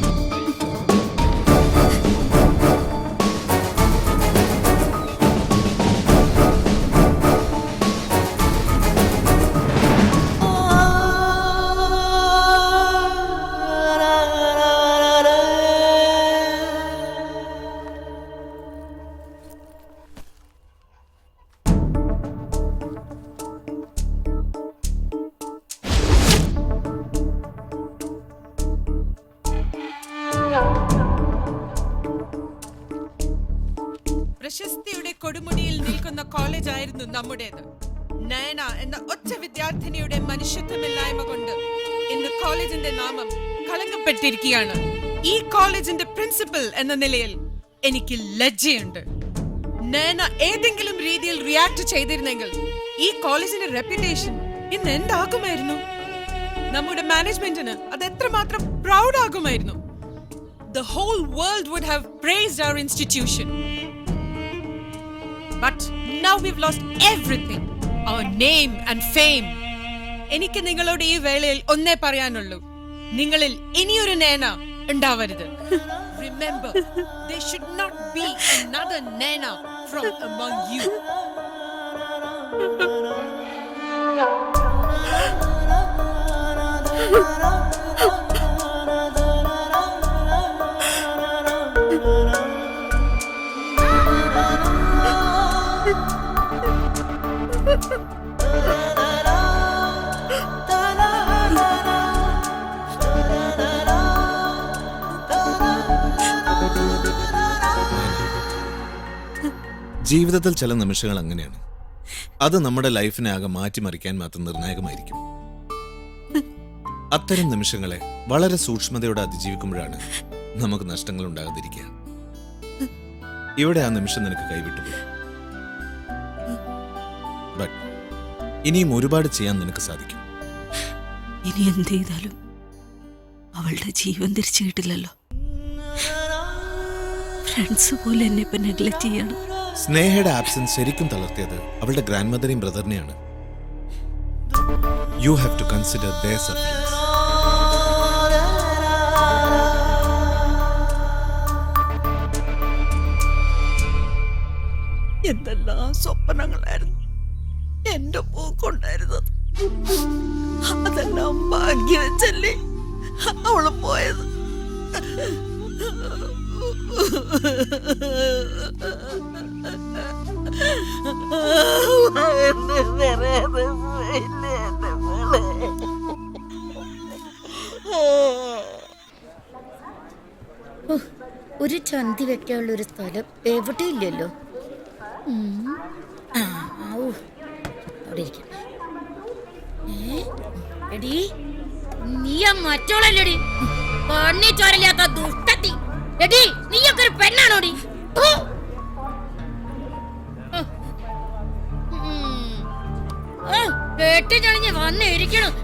പ്രശസ്തിയുടെ കൊടുമുടിയിൽ നിൽക്കുന്ന കോളേജ് ആയിരുന്നു നമ്മുടേത്. നയന എന്ന ഒറ്റ വിദ്യാർത്ഥിനിയുടെ മനുഷ്യത്വമില്ലായ്മ കൊണ്ട് ഇന്ന് കോളേജിന്റെ നാമം കളങ്കപ്പെട്ടിരിക്കുകയാണ്. ഈ കോളേജിന്റെ പ്രിൻസിപ്പൽ എന്ന നിലയിൽ എനിക്ക് ലജ്ജയുണ്ട്. നയന ഏതെങ്കിലും രീതിയിൽ റിയാക്ട് ചെയ്തിരുന്നെങ്കിൽ ഈ കോളേജിന്റെ റെപ്യൂട്ടേഷൻ ഇന്ന് എന്താകുമായിരുന്നു? നമ്മുടെ മാനേജ്മെന്റിന് അത് എത്രമാത്രം proud ആകുമായിരുന്നു. The whole world would have praised our institution. But now we've lost everything, our name and fame. എനിക്ക് നിങ്ങളോട് ഈ വേളയിൽ ഒന്നേ പറയാനുള്ളൂ, നിങ്ങളിൽ ഇനിയൊരു നേന ഉണ്ടാവരുത്. Remember, there should not be another Nena from among you. ജീവിതത്തിൽ ചില നിമിഷങ്ങൾ അങ്ങനെയാണ്. അത് നമ്മുടെ ലൈഫിനെ ആകെ മാറ്റിമറിക്കാൻ മാത്രം നിർണായകമായിരിക്കും. അത്തരം നിമിഷങ്ങളെ വളരെ സൂക്ഷ്മതയോടെ അതിജീവിക്കുമ്പോഴാണ് നമുക്ക് നഷ്ടങ്ങൾ ഉണ്ടാകാതിരിക്കുക. ഇവിടെ ആ നിമിഷം നിനക്ക് കൈവിട്ടുപോയി. ബട്ട് ഇനിയും ഒരുപാട് ചെയ്യാൻ നിനക്ക് സാധിക്കും. ഇനി എന്ത് ചെയ്താലും അവളുടെ ജീവൻ തിരിച്ചു കിട്ടില്ലല്ലോ. ഫ്രണ്ട്സ് പോലെ എന്നെ ഇപ്പൊ നെഗ്ലക്ട് ചെയ്യാണ്. സ്നേഹയുടെ ആബ്സെൻസ് ശരിക്കും തളർത്തിയത് അവളുടെ ഗ്രാൻഡ് മദറേയും ബ്രദറിനെയാണ്. You have to consider their sufferings. എന്തെല്ലാം സ്വപ്നങ്ങളായിരുന്നു എന്റെ പോക്കുണ്ടായിരുന്നത്. അതെല്ലാം ഭാഗ്യം വെച്ചല്ലേ അവള് പോയത്. ഒരു ചന്തി വെക്കാനുള്ള ഒരു സ്ഥലം എവിടെ ഇല്ലല്ലോ. എടി നീ മറ്റോളല്ലടി, കണ്ണി ചോരല്ലാത്ത ദുഷ്ടത്തി. എടി നീയൊക്കെ ഒരു പെണ്ണാണോടി? വെട്ടിച്ചളിഞ്ഞ് വന്നിരിക്കണം.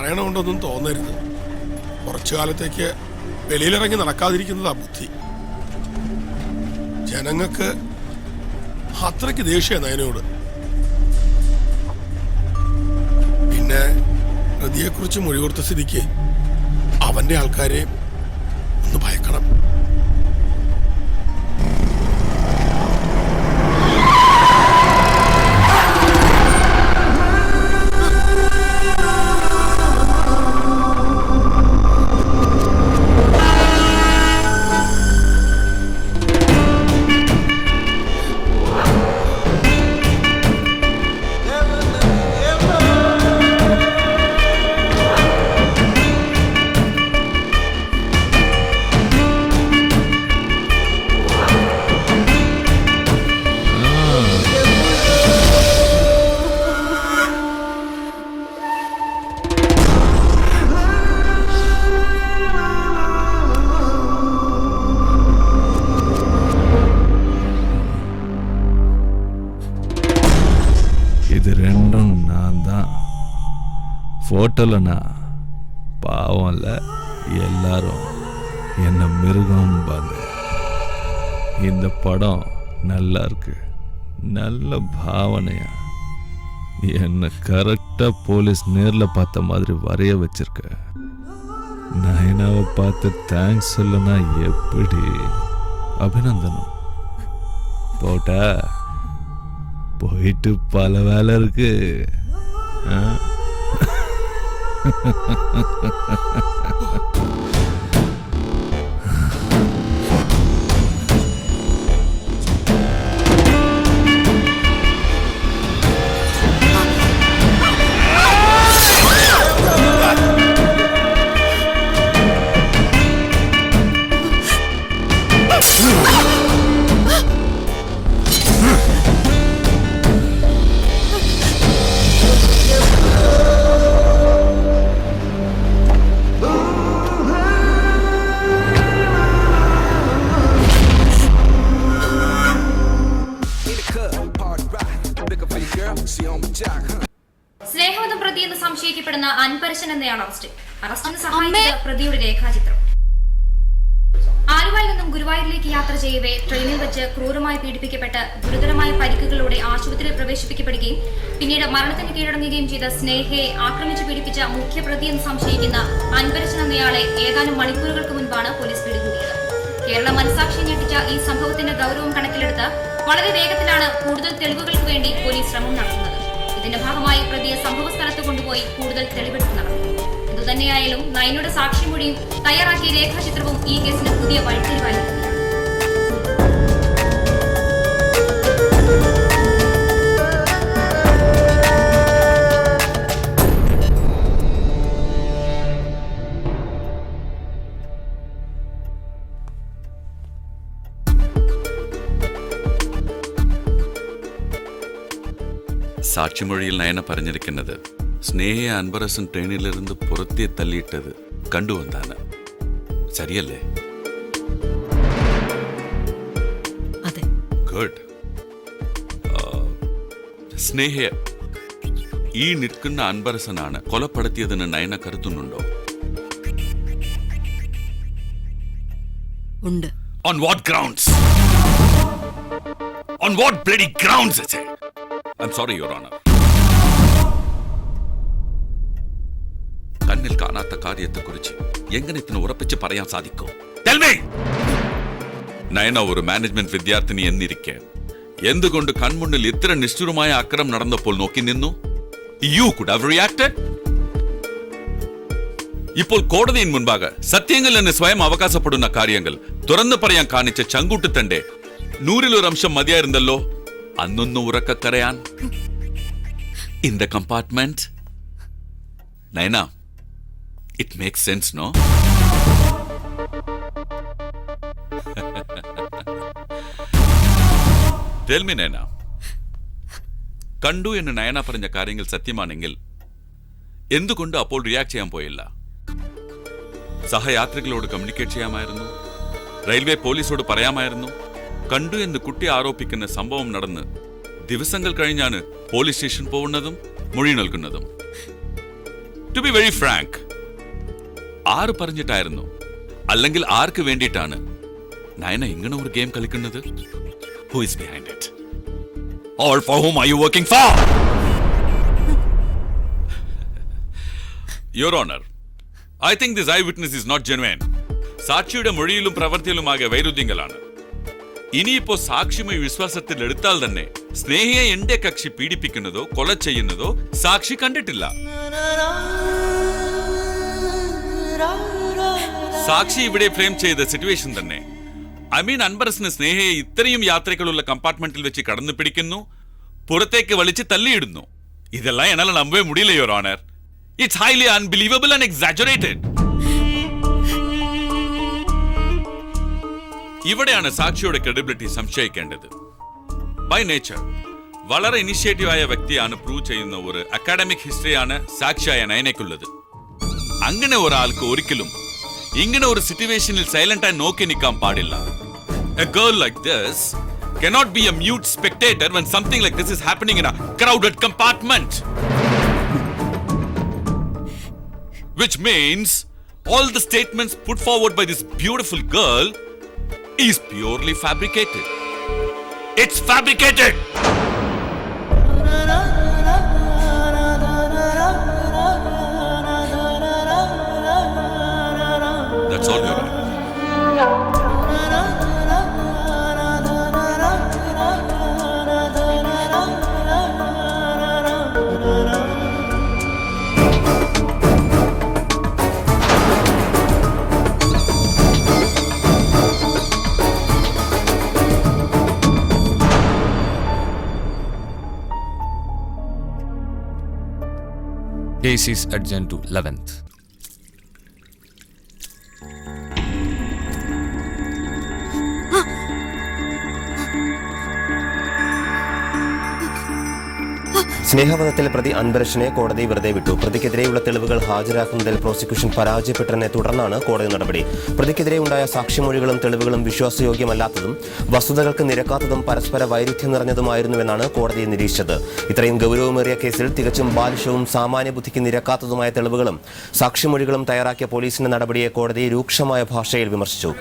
പറയണമുണ്ടൊന്നും തോന്നരുത്. കുറച്ചു കാലത്തേക്ക് വെളിയിലിറങ്ങി നടക്കാതിരിക്കുന്നതാ ബുദ്ധി. ജനങ്ങൾക്ക് അത്രയ്ക്ക് ദേഷ്യ നയനോട്. പിന്നെ പ്രതിയെക്കുറിച്ച് മൊഴി കൊടുത്ത സ്ഥിതിക്ക് അവന്റെ ആൾക്കാരെ ഒന്ന് ഭയക്കണം. இது ரெண்டும் நான் தான். ஃபோட்டோவில் நான் பாவம் இல்லை, எல்லாரும் என்ன மிருகம்பாங்க. இந்த படம் நல்லா இருக்கு, நல்ல பாவனையா. என்னை கரெக்டாக போலீஸ் நேரில் பார்த்த மாதிரி வரைய வச்சிருக்க. நயனாவை பார்த்து தேங்க்ஸ் சொல்லனா எப்படி? அபிநந்தனம். போட்டா போயிட்டு பல வேலை இருக்கு. സ്നേഹവധം പ്രതിയെന്ന് സംശയിക്കപ്പെടുന്ന അൻപരശൻ എന്നയാൾ അറസ്റ്റിന് സഹായിച്ചത് പ്രതിയുടെ രേഖാചിത്രം. ആലുവയിൽ നിന്നും ഗുരുവായൂരിലേക്ക് യാത്ര ചെയ്യവേ ട്രെയിനിൽ വെച്ച് ക്രൂരമായി പീഡിപ്പിക്കപ്പെട്ട് ഗുരുതരമായ പരിക്കുകളോടെ ആശുപത്രിയിൽ പ്രവേശിപ്പിക്കപ്പെടുകയും പിന്നീട് മരണത്തിന് കീഴടങ്ങുകയും ചെയ്ത സ്നേഹയെ ആക്രമിച്ച് പീഡിപ്പിച്ച മുഖ്യപ്രതിയെന്ന് സംശയിക്കുന്ന അൻപരശൻ എന്നയാളെ ഏതാനും മണിക്കൂറുകൾക്ക് മുൻപാണ് പോലീസ് പിടികൂടിയത്. കേരള മനസാക്ഷി ഞെട്ടിച്ച ഈ സംഭവത്തിന്റെ ഗൗരവം കണക്കിലെടുത്ത് വളരെ വേഗത്തിലാണ് കൂടുതൽ തെളിവുകൾക്ക് വേണ്ടി പോലീസ് ശ്രമം നടത്തുന്നത്. ഇതിന്റെ ഭാഗമായി പ്രതിയെ സംഭവ സ്ഥലത്ത് കൊണ്ടുപോയി കൂടുതൽ തെളിവെടുപ്പ് നടത്തും. ഇതുതന്നെയായാലും നയനയുടെ സാക്ഷിമൊഴിയും തയ്യാറാക്കിയ രേഖാചിത്രവും ഈ കേസിന് പുതിയ വഴിത്തിരിവായിരിക്കും. സാക്ഷിമൊഴിയിൽ നയന പറഞ്ഞിരിക്കുന്നത് സ്നേഹയെ അൻപരസൻ ട്രെയിനിലിരുന്ന് പുറത്തേ തള്ളിയിട്ടത് കണ്ടുവന്നാണ്. ശരിയല്ലേ? അതെ. ഗുഡ്. സ്നേഹയെ ഈ നിൽക്കുന്ന അൻപരസനാണ് കൊലപ്പെടുത്തിയതെന്ന് നയന കരുതുന്നുണ്ടോ? ഉണ്ട്. On what grounds? On what bloody grounds is it? I'm sorry, Your Honor. കണ്ണിൽ കാണാത്ത കാര്യത്തെക്കുറിച്ച് എങ്ങനെ ഇത്ര ഉറപ്പിച്ച് പറയാൻ സാധിക്കും? Tell me! നയന ഒരു മാനേജ്മെന്റ് വിദ്യാർത്ഥിനി എന്നിരിക്കെ എന്തുകൊണ്ട് കൺമുന്നിൽ ഇത്ര നിഷ്ഠുരമായ ആക്രമണം നടന്നപ്പോൾ നോക്കി നിന്നു? You could have reacted. ഇപ്പോൾ കോടതിயின் മുൻപാകെ സത്യങ്ങൾ എന്ന് സ്വയം അവകാശപ്പെടുന്ന കാര്യങ്ങൾ തുറന്നു പറയാൻ കാണിച്ച ചങ്കൂട്ടത്തിന്റെ 100-1 അംശം മതിയായിരുന്നല്ലോ അന്നൊന്ന് ഉറക്കക്കരയാൻ. In the compartment. Naina, it makes sense, no? Tell me, Naina. കണ്ടു എന്ന് നയന പറഞ്ഞ കാര്യങ്ങൾ സത്യമാണെങ്കിൽ എന്തുകൊണ്ട് അപ്പോൾ റിയാക്ട് ചെയ്യാൻ പോയില്ല? സഹയാത്രികളോട് കമ്മ്യൂണിക്കേറ്റ് ചെയ്യാമായിരുന്നു, റെയിൽവേ പോലീസോട് പറയാമായിരുന്നു. കണ്ടു എന്ന് കുട്ടി ആരോപിക്കുന്ന സംഭവം നടന്ന് ദിവസങ്ങൾ കഴിഞ്ഞാണ് പോലീസ് സ്റ്റേഷൻ പോകുന്നതും മൊഴി നൽകുന്നതും. ടു ബി വെരി ഫ്രാങ്ക്, ആര് പറഞ്ഞിട്ടായിരുന്നു അല്ലെങ്കിൽ ആർക്ക് വേണ്ടിയിട്ടാണ് നയന ഇങ്ങനെ ഒരു ഗെയിം കളിക്കുന്നത്? Who is behind it? Or for whom are you working for? Your Honor, I think this eyewitness is not genuine. സാക്ഷിയുടെ മൊഴിയിലും പ്രവൃത്തിയിലുമാകെ വൈരുദ്ധ്യങ്ങളാണ്. ഇനിയിപ്പോ സാക്ഷിയുമായി വിശ്വാസത്തിൽ എടുത്താൽ തന്നെ സ്നേഹയെ എന്റെ കക്ഷി പീഡിപ്പിക്കുന്നതോ കൊല ചെയ്യുന്നതോ സാക്ഷി കണ്ടിട്ടില്ല. സാക്ഷി ഇവിടെ ഫ്രെയിം ചെയ്ത സിറ്റുവേഷൻ തന്നെ. അൻബറസിന് സ്നേഹയെ ഇത്രയും യാത്രകളുള്ള കമ്പാർട്ട്മെന്റിൽ വെച്ച് കടന്നു പിടിക്കുന്നു, പുറത്തേക്ക് വലിച്ച് തള്ളിയിടുന്നു. ഇതെല്ലാം എന്നെ നമ്പേ മുടിയില്ല, your honour. It's highly unbelievable and exaggerated. ഇവിടെയാണ് സാക്ഷിയുടെ ക്രെഡിബിലിറ്റി സംശയിക്കേണ്ടത്. ബൈ നേച്ചർ വളരെ ഇനിഷ്യേറ്റീവ് ആയ വ്യക്തിയാണ് പ്രൂവ് ചെയ്യുന്ന ഒരു അക്കാഡമിക് ഹിസ്റ്ററിയാണ് സാക്ഷിയായ നയനയ്ക്കുള്ളത്. അങ്ങനെ ഒരാൾക്ക് ഒരിക്കലും ഇങ്ങനെ ഒരു സിറ്റുവേഷനിൽ സൈലന്റ് ആയി നോക്കി നിൽക്കാൻ പാടില്ല. A girl like this cannot be a mute spectator when something like this is happening in a crowded compartment. Which means all the statements put forward by this beautiful girl is purely fabricated. It's fabricated! That's all, Your Honor. Case is adjourned to 11th. സ്നേഹവധത്തിലെ പ്രതി അൻബരഷിനെ കോടതി വെറുതെ വിട്ടു. പ്രതിക്കെതിരെയുള്ള തെളിവുകൾ ഹാജരാക്കുന്നതിൽ prosecution പരാജയപ്പെട്ടതിനെ തുടർന്നാണ് കോടതി നടപടി. പ്രതിക്കെതിരെ ഉണ്ടായ സാക്ഷിമൊഴികളും തെളിവുകളും വിശ്വാസയോഗ്യമല്ലാത്തതും വസ്തുതകൾക്ക് നിരക്കാത്തതും പരസ്പര വൈരുദ്ധ്യം നിറഞ്ഞതുമായിരുന്നുവെന്നാണ് കോടതി നിരീക്ഷിച്ചത്. ഇത്രയും ഗൗരവമേറിയ കേസിൽ തികച്ചും ബാലിശവും സാമാന്യ ബുദ്ധിക്ക് നിരക്കാത്തതുമായ തെളിവുകളും സാക്ഷിമൊഴികളും തയ്യാറാക്കിയ പോലീസിന്റെ നടപടിയെ കോടതി രൂക്ഷമായ ഭാഷയിൽ വിമർശിച്ചു.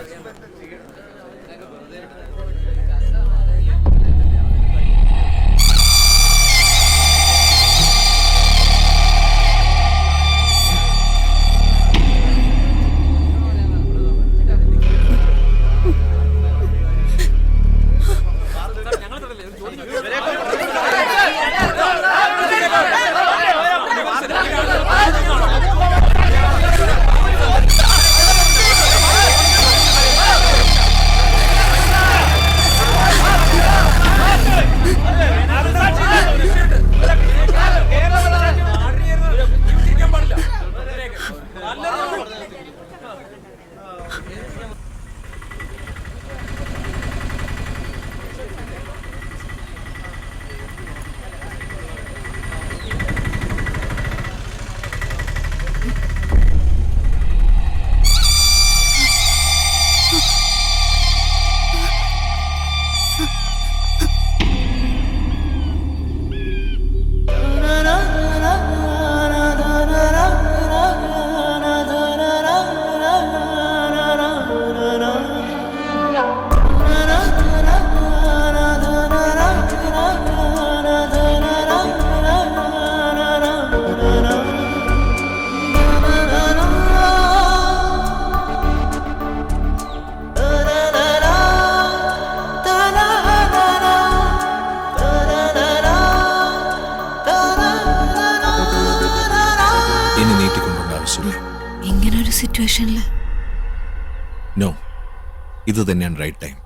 ഇങ്ങനൊരു സിറ്റുവേഷനിൽ നോ, ഇത് തന്നെയാണ് റൈറ്റ് ടൈം.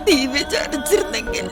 നീ വിചാരിച്ചിരുന്നെങ്കിൽ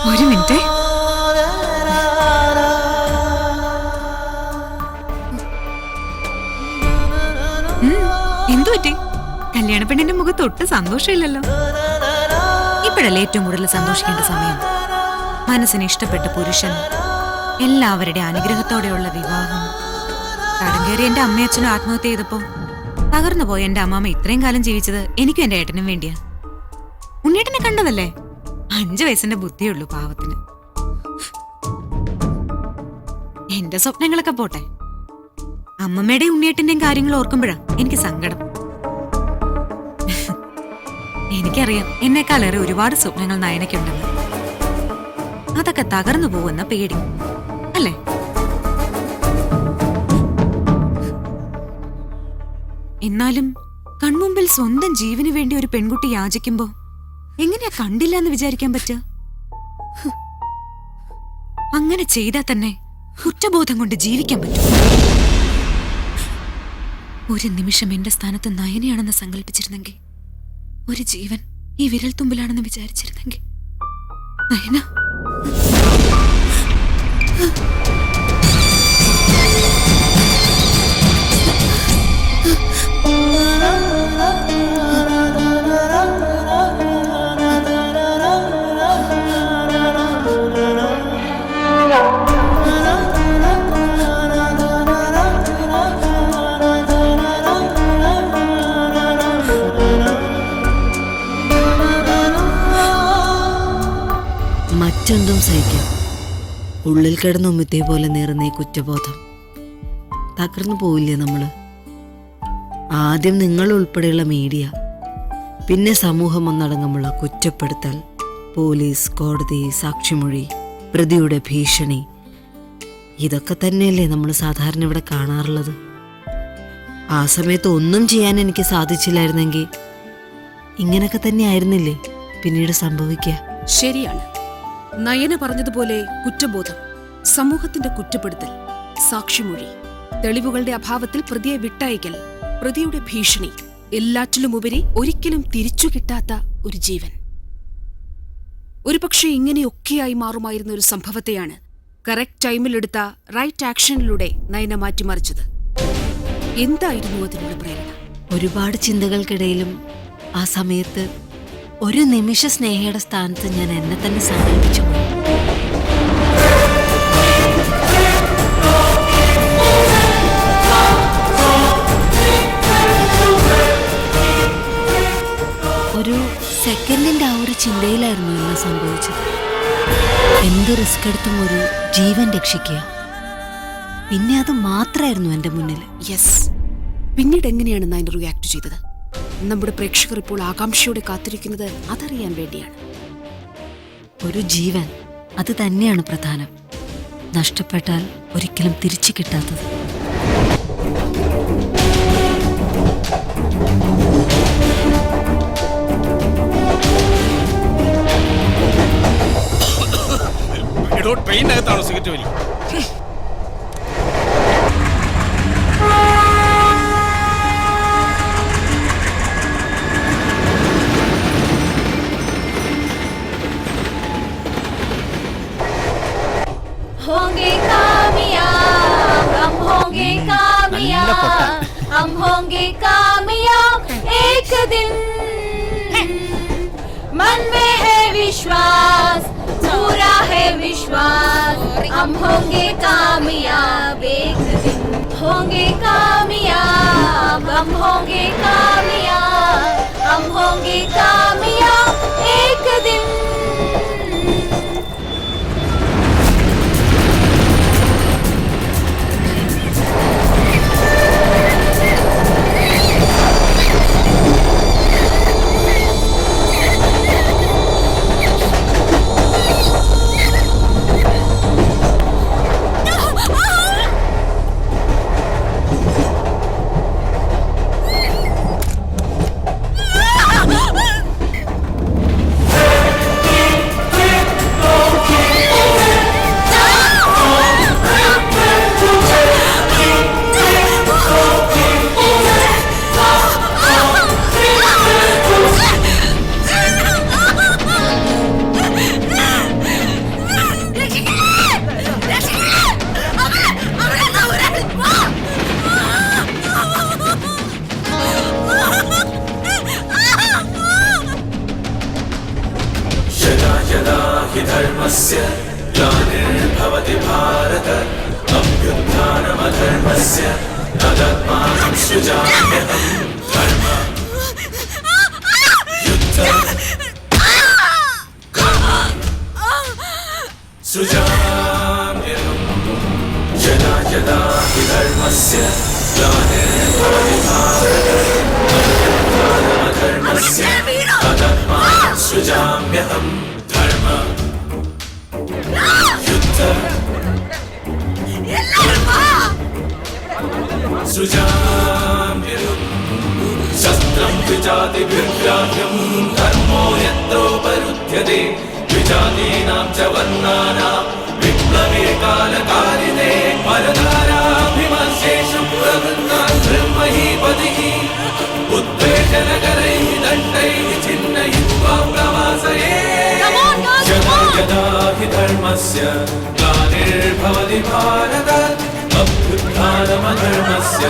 ഒരു മിനിറ്റ്. എന്തു പറ്റി? കല്യാണ പെണ്ണിന്റെ മുഖത്ത് ഒട്ടും സന്തോഷമില്ലല്ലോ. ഇപ്പോഴല്ലേ ഏറ്റവും കൂടുതൽ സന്തോഷിക്കേണ്ട സമയം. മനസ്സിന് ഇഷ്ടപ്പെട്ട പുരുഷൻ, എല്ലാവരുടെ അനുഗ്രഹത്തോടെയുള്ള വിവാഹം. കടം കയറി എന്റെ അമ്മയച്ഛനും ആത്മഹത്യ ചെയ്തപ്പോ തകർന്നു പോയ എന്റെ അമ്മാമ്മ ഇത്രയും കാലം ജീവിച്ചത് എനിക്കും എന്റെ ഏട്ടനും വേണ്ടിയാ. ഉണ്ണേട്ടനെ കണ്ടതല്ലേ? 5 വയസ്സിന്റെ ബുദ്ധിയുള്ളൂ പാവത്തിന്. എന്റെ സ്വപ്നങ്ങളൊക്കെ പോട്ടെ, അമ്മമ്മയുടെയും ഉണ്ണിയേട്ടന്റെയും കാര്യങ്ങൾ ഓർക്കുമ്പോഴാ എനിക്ക് സങ്കടം. എനിക്കറിയാം എന്നെക്കാളേറെ ഒരുപാട് സ്വപ്നങ്ങൾ നയനയ്ക്കുണ്ടെന്ന്. അതൊക്കെ തകർന്നു പോകുന്ന പേടി അല്ലേ? എന്നാലും കൺമുമ്പിൽ സ്വന്തം ജീവന് വേണ്ടി ഒരു പെൺകുട്ടി യാചിക്കുമ്പോ എങ്ങനെയാ കണ്ടില്ല എന്ന് വിചാരിക്കാൻ പറ്റുക? അങ്ങനെ ചെയ്താൽ തന്നെ കുറ്റബോധം കൊണ്ട് ജീവിക്കാൻ പറ്റും. ഒരു നിമിഷം എന്റെ സ്ഥാനത്ത് നയനയാണെന്ന് സങ്കല്പിച്ചിരുന്നെങ്കിൽ, ഒരു ജീവൻ ഈ വിരൽത്തുമ്പിലാണെന്ന് വിചാരിച്ചിരുന്നെങ്കിൽ. നയന, മറ്റെന്തും സഹിക്കാം, ഉള്ളിൽ കിടന്ന് ഉമ്മിത്തേ പോലെ നേറുന്ന ഈ കുറ്റബോധം തകർന്നു പോവില്ലേ നമ്മള്? ആദ്യം നിങ്ങൾ ഉൾപ്പെടെയുള്ള മീഡിയ, പിന്നെ സമൂഹം ഒന്നടങ്കമുള്ള കുറ്റപ്പെടുത്തൽ, പോലീസ്, കോടതി, സാക്ഷിമൊഴി, പ്രതിയുടെ ഭീഷണി, ഇതൊക്കെ തന്നെയല്ലേ നമ്മൾ സാധാരണ ഇവിടെ കാണാറുള്ളത്. ആ സമയത്ത് ഒന്നും ചെയ്യാൻ എനിക്ക് സാധിച്ചില്ലായിരുന്നെങ്കിൽ ഇങ്ങനൊക്കെ തന്നെ ആയിരുന്നില്ലേ പിന്നീട് സംഭവിക്കുക? ശരിയാണ്. നയന പറഞ്ഞതുപോലെ കുറ്റബോധം, സമൂഹത്തിന്റെ കുറ്റപ്പെടുത്തൽ, സാക്ഷിമൊഴി, തെളിവുകളുടെ അഭാവത്തിൽ പ്രതിയെ വിട്ടയക്കൽ, പ്രതിയുടെ ഭീഷണി, എല്ലാറ്റിലുമുപരി ഒരിക്കലും തിരിച്ചു കിട്ടാത്ത ഒരു ജീവൻ. ഒരുപക്ഷെ ഇങ്ങനെയൊക്കെയായി മാറുമായിരുന്ന ഒരു സംഭവത്തെയാണ് കറക്റ്റ് ടൈമിലെടുത്ത റൈറ്റ് ആക്ഷനിലൂടെ നയന മാറ്റിമറിച്ചത്. എന്തായിരുന്നു അതിനുള്ള പ്രേരണ? ഒരുപാട് ചിന്തകൾക്കിടയിലും ആ സമയത്ത് ഒരു നിമിഷ സ്നേഹയുടെ സ്ഥാനത്ത് ഞാൻ എന്നെ തന്നെ സങ്കല്പിച്ചു. ഒരു സെക്കൻഡിന്റെ ആ ഒരു ചിന്തയിലായിരുന്നു എല്ലാം സംഭവിച്ചത്. എന്ത് റിസ്ക് എടുത്തും ഒരു ജീവൻ രക്ഷിക്കുക, പിന്നെ അത് മാത്രമായിരുന്നു എന്റെ മുന്നിൽ. യെസ്. പിന്നീട് എങ്ങനെയാണ് നയന റിയാക്ട് ചെയ്തത്? നമ്മുടെ പ്രേക്ഷകർ ഇപ്പോൾ ആകാംക്ഷയോടെ കാത്തിരിക്കുന്നത് അതറിയാൻ വേണ്ടിയാണ്. ഒരു ജീവൻ, അത് തന്നെയാണ് പ്രധാനം. നഷ്ടപ്പെട്ടാൽ ഒരിക്കലും തിരിച്ചു കിട്ടാത്തത്. ട്രെയിനകത്താണോ സിഗരറ്റ് വലി? होंगे कामयाब, हम होंगे कामयाब, हम होंगे कामयाब एक दिन। मन में है विश्वास, पूरा है विश्वास, हम होंगे कामयाब एक दिन। होंगे कामयाब, हम होंगे कामयाब, हम होंगे कामयाब एक दिन। ധർമ്മസ്യ ഗ്ലാനിർഭവതി ഭാരത അഭ്യുത്ഥാനമധർമ്മസ്യ തദാത്മാനം സൃജാമ്യഹം ധർമ്മ യുദ്ധ കർമ്മ സൃജാമ്യഹം यदा यदा हि धर्मस्य ग्लानिर्भवति भारत अभ्युत्थानमधर्मस्य तदात्मानं सृजाम्यहं धर्म युद्ध सृजाम्यहं शस्त्रं विजातिभिर्ग्राह्यं धर्मो यत्रोपरुध्यते विजातीनां च वर्णानां विप्लवे कालकालिने परदाराभिमर्शेषु प्रवृत्तान् ब्रह्महीपतिः उद्वेषनकरैः दण्डैः छिन्नयित्वा प्रवासये यदा यदा हि धर्मस्य ग्लानिर्भवति भारत अभ्युत्थानमधर्मस्य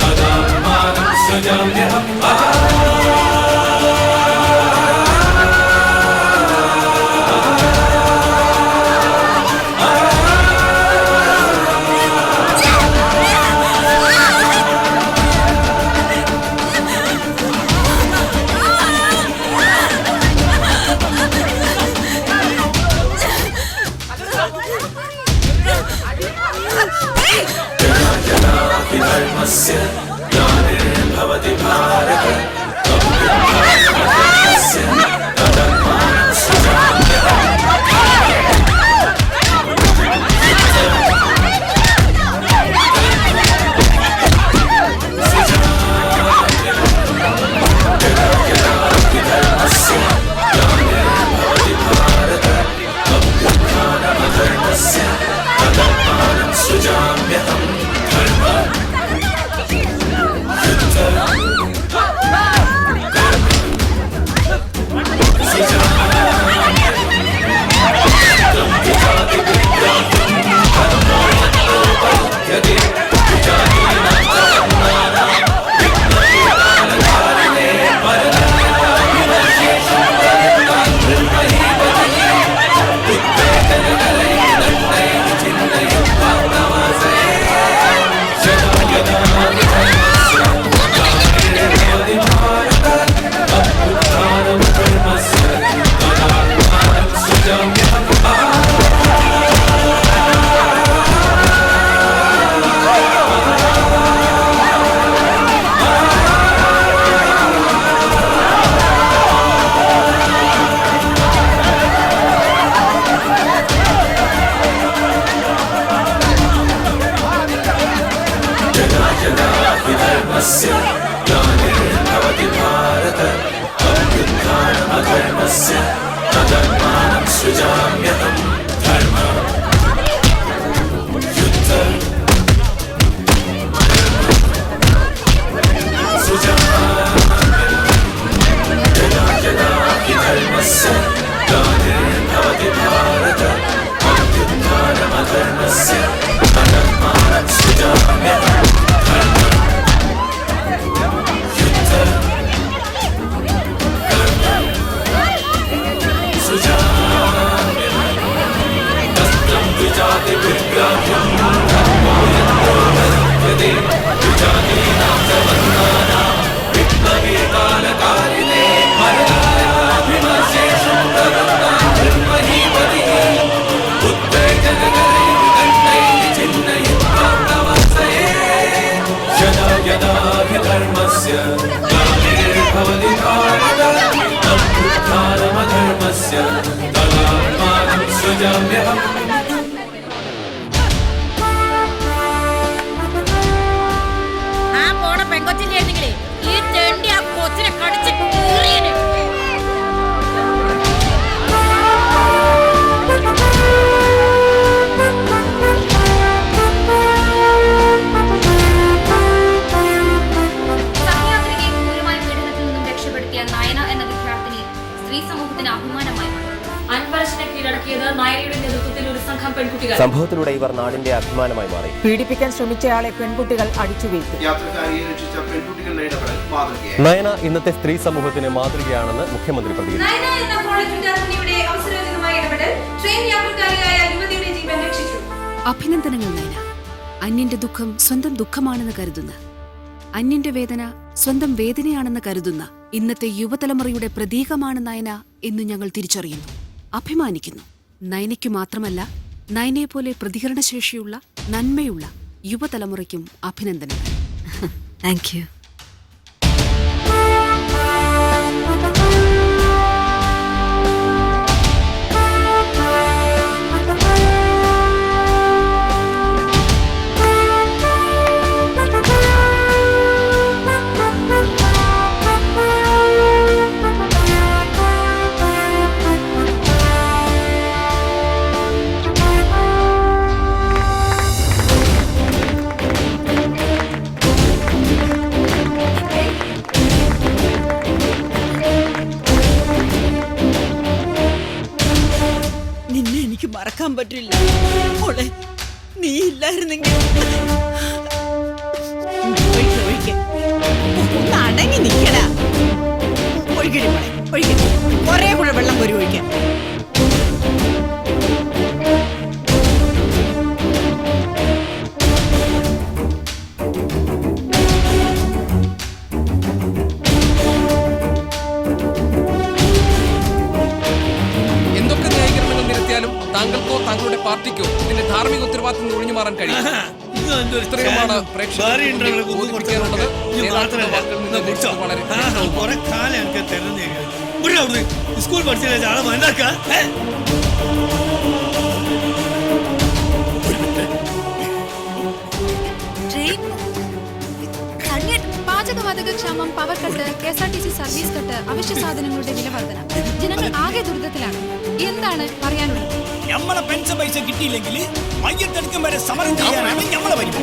तदात्मानं सृजाम्यहम् धर्मस्य ग्लानिर्भवति भारत अभ्युत्थानमधर्मस्य तदात्मानं सृजाम्यहम् ग्लानिर्भवति भारत अभ्युत्थानमधर्मस्य तदात्मानं सृजाम्यहं धर्म युद्ध यदा यदा हि धर्मस्य ग्लानिर्भवति भारत अभ्युत्थानमधर्मस्य तदात्मानं सृजाम्यहं धर्म विजातिभिर्ग्राह्यं धर्मो यत्रोपरुध्यते विजातीनां च वर्णानां विप्लवे कालकालिने परदाराभिमर्शेषु प्रवृत्तान् ब्रह्महीपतिः उद्वेषनकरैः दण्डैः छिन्नयित्वा प्रवासये यदा यदा हि धर्मस्य ग्लानिर्भवति भारत अभ्युत्थानमधर्मस्य तदात्मानं सृजाम्यहम् പെങ്കൊച്ചില്ലായിരുന്നെങ്കിലേ ഈ തെണ്ടി ആ കൊച്ചിനെ കടിച്ച് കീറിയനെ. സഹയാത്രികയെ ക്രൂരമായ പീഡനത്തിൽ നിന്നും രക്ഷപ്പെടുത്തിയ നയന എന്ന വിദ്യാർത്ഥിനി സ്ത്രീ സമൂഹത്തിന് അഭിമാനമായി. അൻപരശനെ കീഴടക്കിയത് നയനയുടെ നേതൃത്വത്തിൽ ഒരു സംഘം പെൺകുട്ടികൾ. സംഭവത്തിലൂടെ ഇവർ നാടിന്റെ അഭിമാനമായി മാറി. പീഡിപ്പിക്കാൻ ശ്രമിച്ചയാളെ പെൺകുട്ടികൾ അടിച്ചു വീഴ്ത്തി. നയന ഇന്നത്തെ സ്ത്രീ സമൂഹത്തിന് മാതൃകയാണെന്ന് മുഖ്യമന്ത്രി പ്രതികരിച്ചു. നയന എന്ന കോളേജ് വിദ്യാർത്ഥിനിയുടെ അവസരോചിതമായ ഇടപെടൽ ഇടപെടൽ ട്രെയിൻ യാത്രക്കാരിയായ യുവതിയുടെ ജീവൻ രക്ഷിച്ചു. അഭിനന്ദനങ്ങൾ നയന. അന്യന്റെ ദുഃഖം സ്വന്തം ദുഃഖമാണെന്ന് കരുതുന്ന, അന്യന്റെ വേദന സ്വന്തം വേദനയാണെന്ന് കരുതുന്ന ഇന്നത്തെ യുവതലമുറയുടെ പ്രതീകമാണ് നയന എന്ന് ഞങ്ങൾ തിരിച്ചറിയുന്നു, അഭിമാനിക്കുന്നു. നയനയ്ക്കു മാത്രമല്ല, നയനയെപ്പോലെ പ്രതികരണശേഷിയുള്ള നന്മയുള്ള യുവതലമുറയ്ക്കും അഭിനന്ദനങ്ങൾ. Thank you. നിന്നെ എനിക്ക് മറക്കാൻ പറ്റില്ല മോളെ. നീ ഇല്ലായിരുന്നെങ്കിൽ അടങ്ങി നിക്കടാ. ഒഴുകടി മോളെ, ഒഴുകടി. കൊറേ കൂടെ വെള്ളം കോരി ഒഴിക്കാൻ. എന്തൊക്കെ ന്യായീകരണങ്ങൾ നിരത്തിയാലും താങ്കൾക്കോ താങ്കളുടെ പാർട്ടിക്കോ ഇതിന്റെ ധാർമ്മിക ഉത്തരവാദിത്തം ഒഴിഞ്ഞു മാറാൻ കഴിയും. ഇത്രയുമാണ് പ്രേക്ഷകരെ ബോധിപ്പിക്കാനുള്ളത്. നേതാക്കളുടെ വാക്കുകളിൽ നിന്ന് വളരെ സ്കൂൾ പഠിച്ചില്ല ആളെ മനസ്സിലാക്ക. പാചകവാതക ക്ഷാമം, power cut, KSRTC service cut, അവശ്യ സാധനങ്ങളുടെ വില വർധന, ജനങ്ങൾ ആകെ ദുരിതത്തിലാണ്. എന്താണ് പറയാനുള്ളത്? നമ്മളെ പെൻഷൻ പൈസ കിട്ടിയില്ലെങ്കിൽ മയ്യത്തെടുക്കും വരെ സമരം ചെയ്യാനാണ് നമ്മളെ പരിപാടി.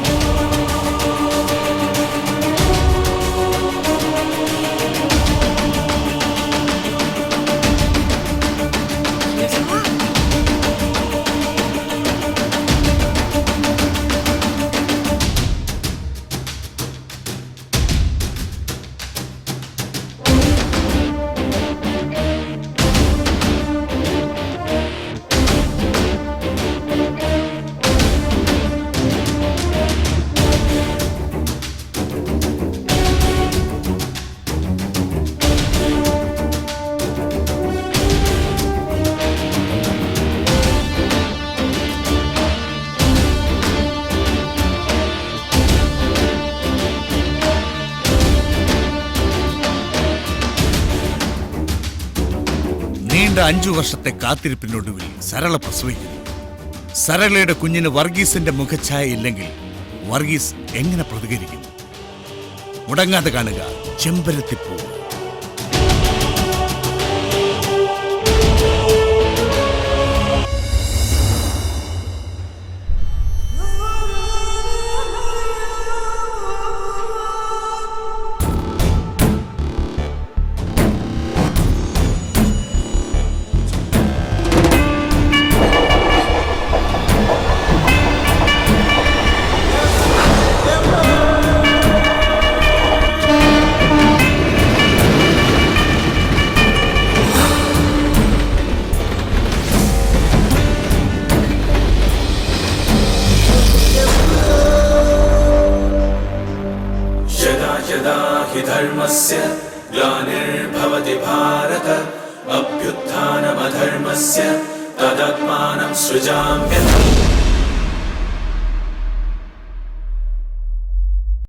നീണ്ട 5 വർഷത്തെ കാത്തിരിപ്പിനൊടുവിൽ സരള പ്രസവിക്കുന്നു. സരളയുടെ കുഞ്ഞിന് വർഗീസിന്റെ മുഖഛായ ഇല്ലെങ്കിൽ വർഗീസ് എങ്ങനെ പ്രതികരിക്കും? മുടങ്ങാതെ കാണുക ചെമ്പരത്തിപ്പൂ. धर्मस्य ग्लानिर्भवति भारत अभ्युत्थानमधर्मस्य तदात्मानं सृजाम्यहम्.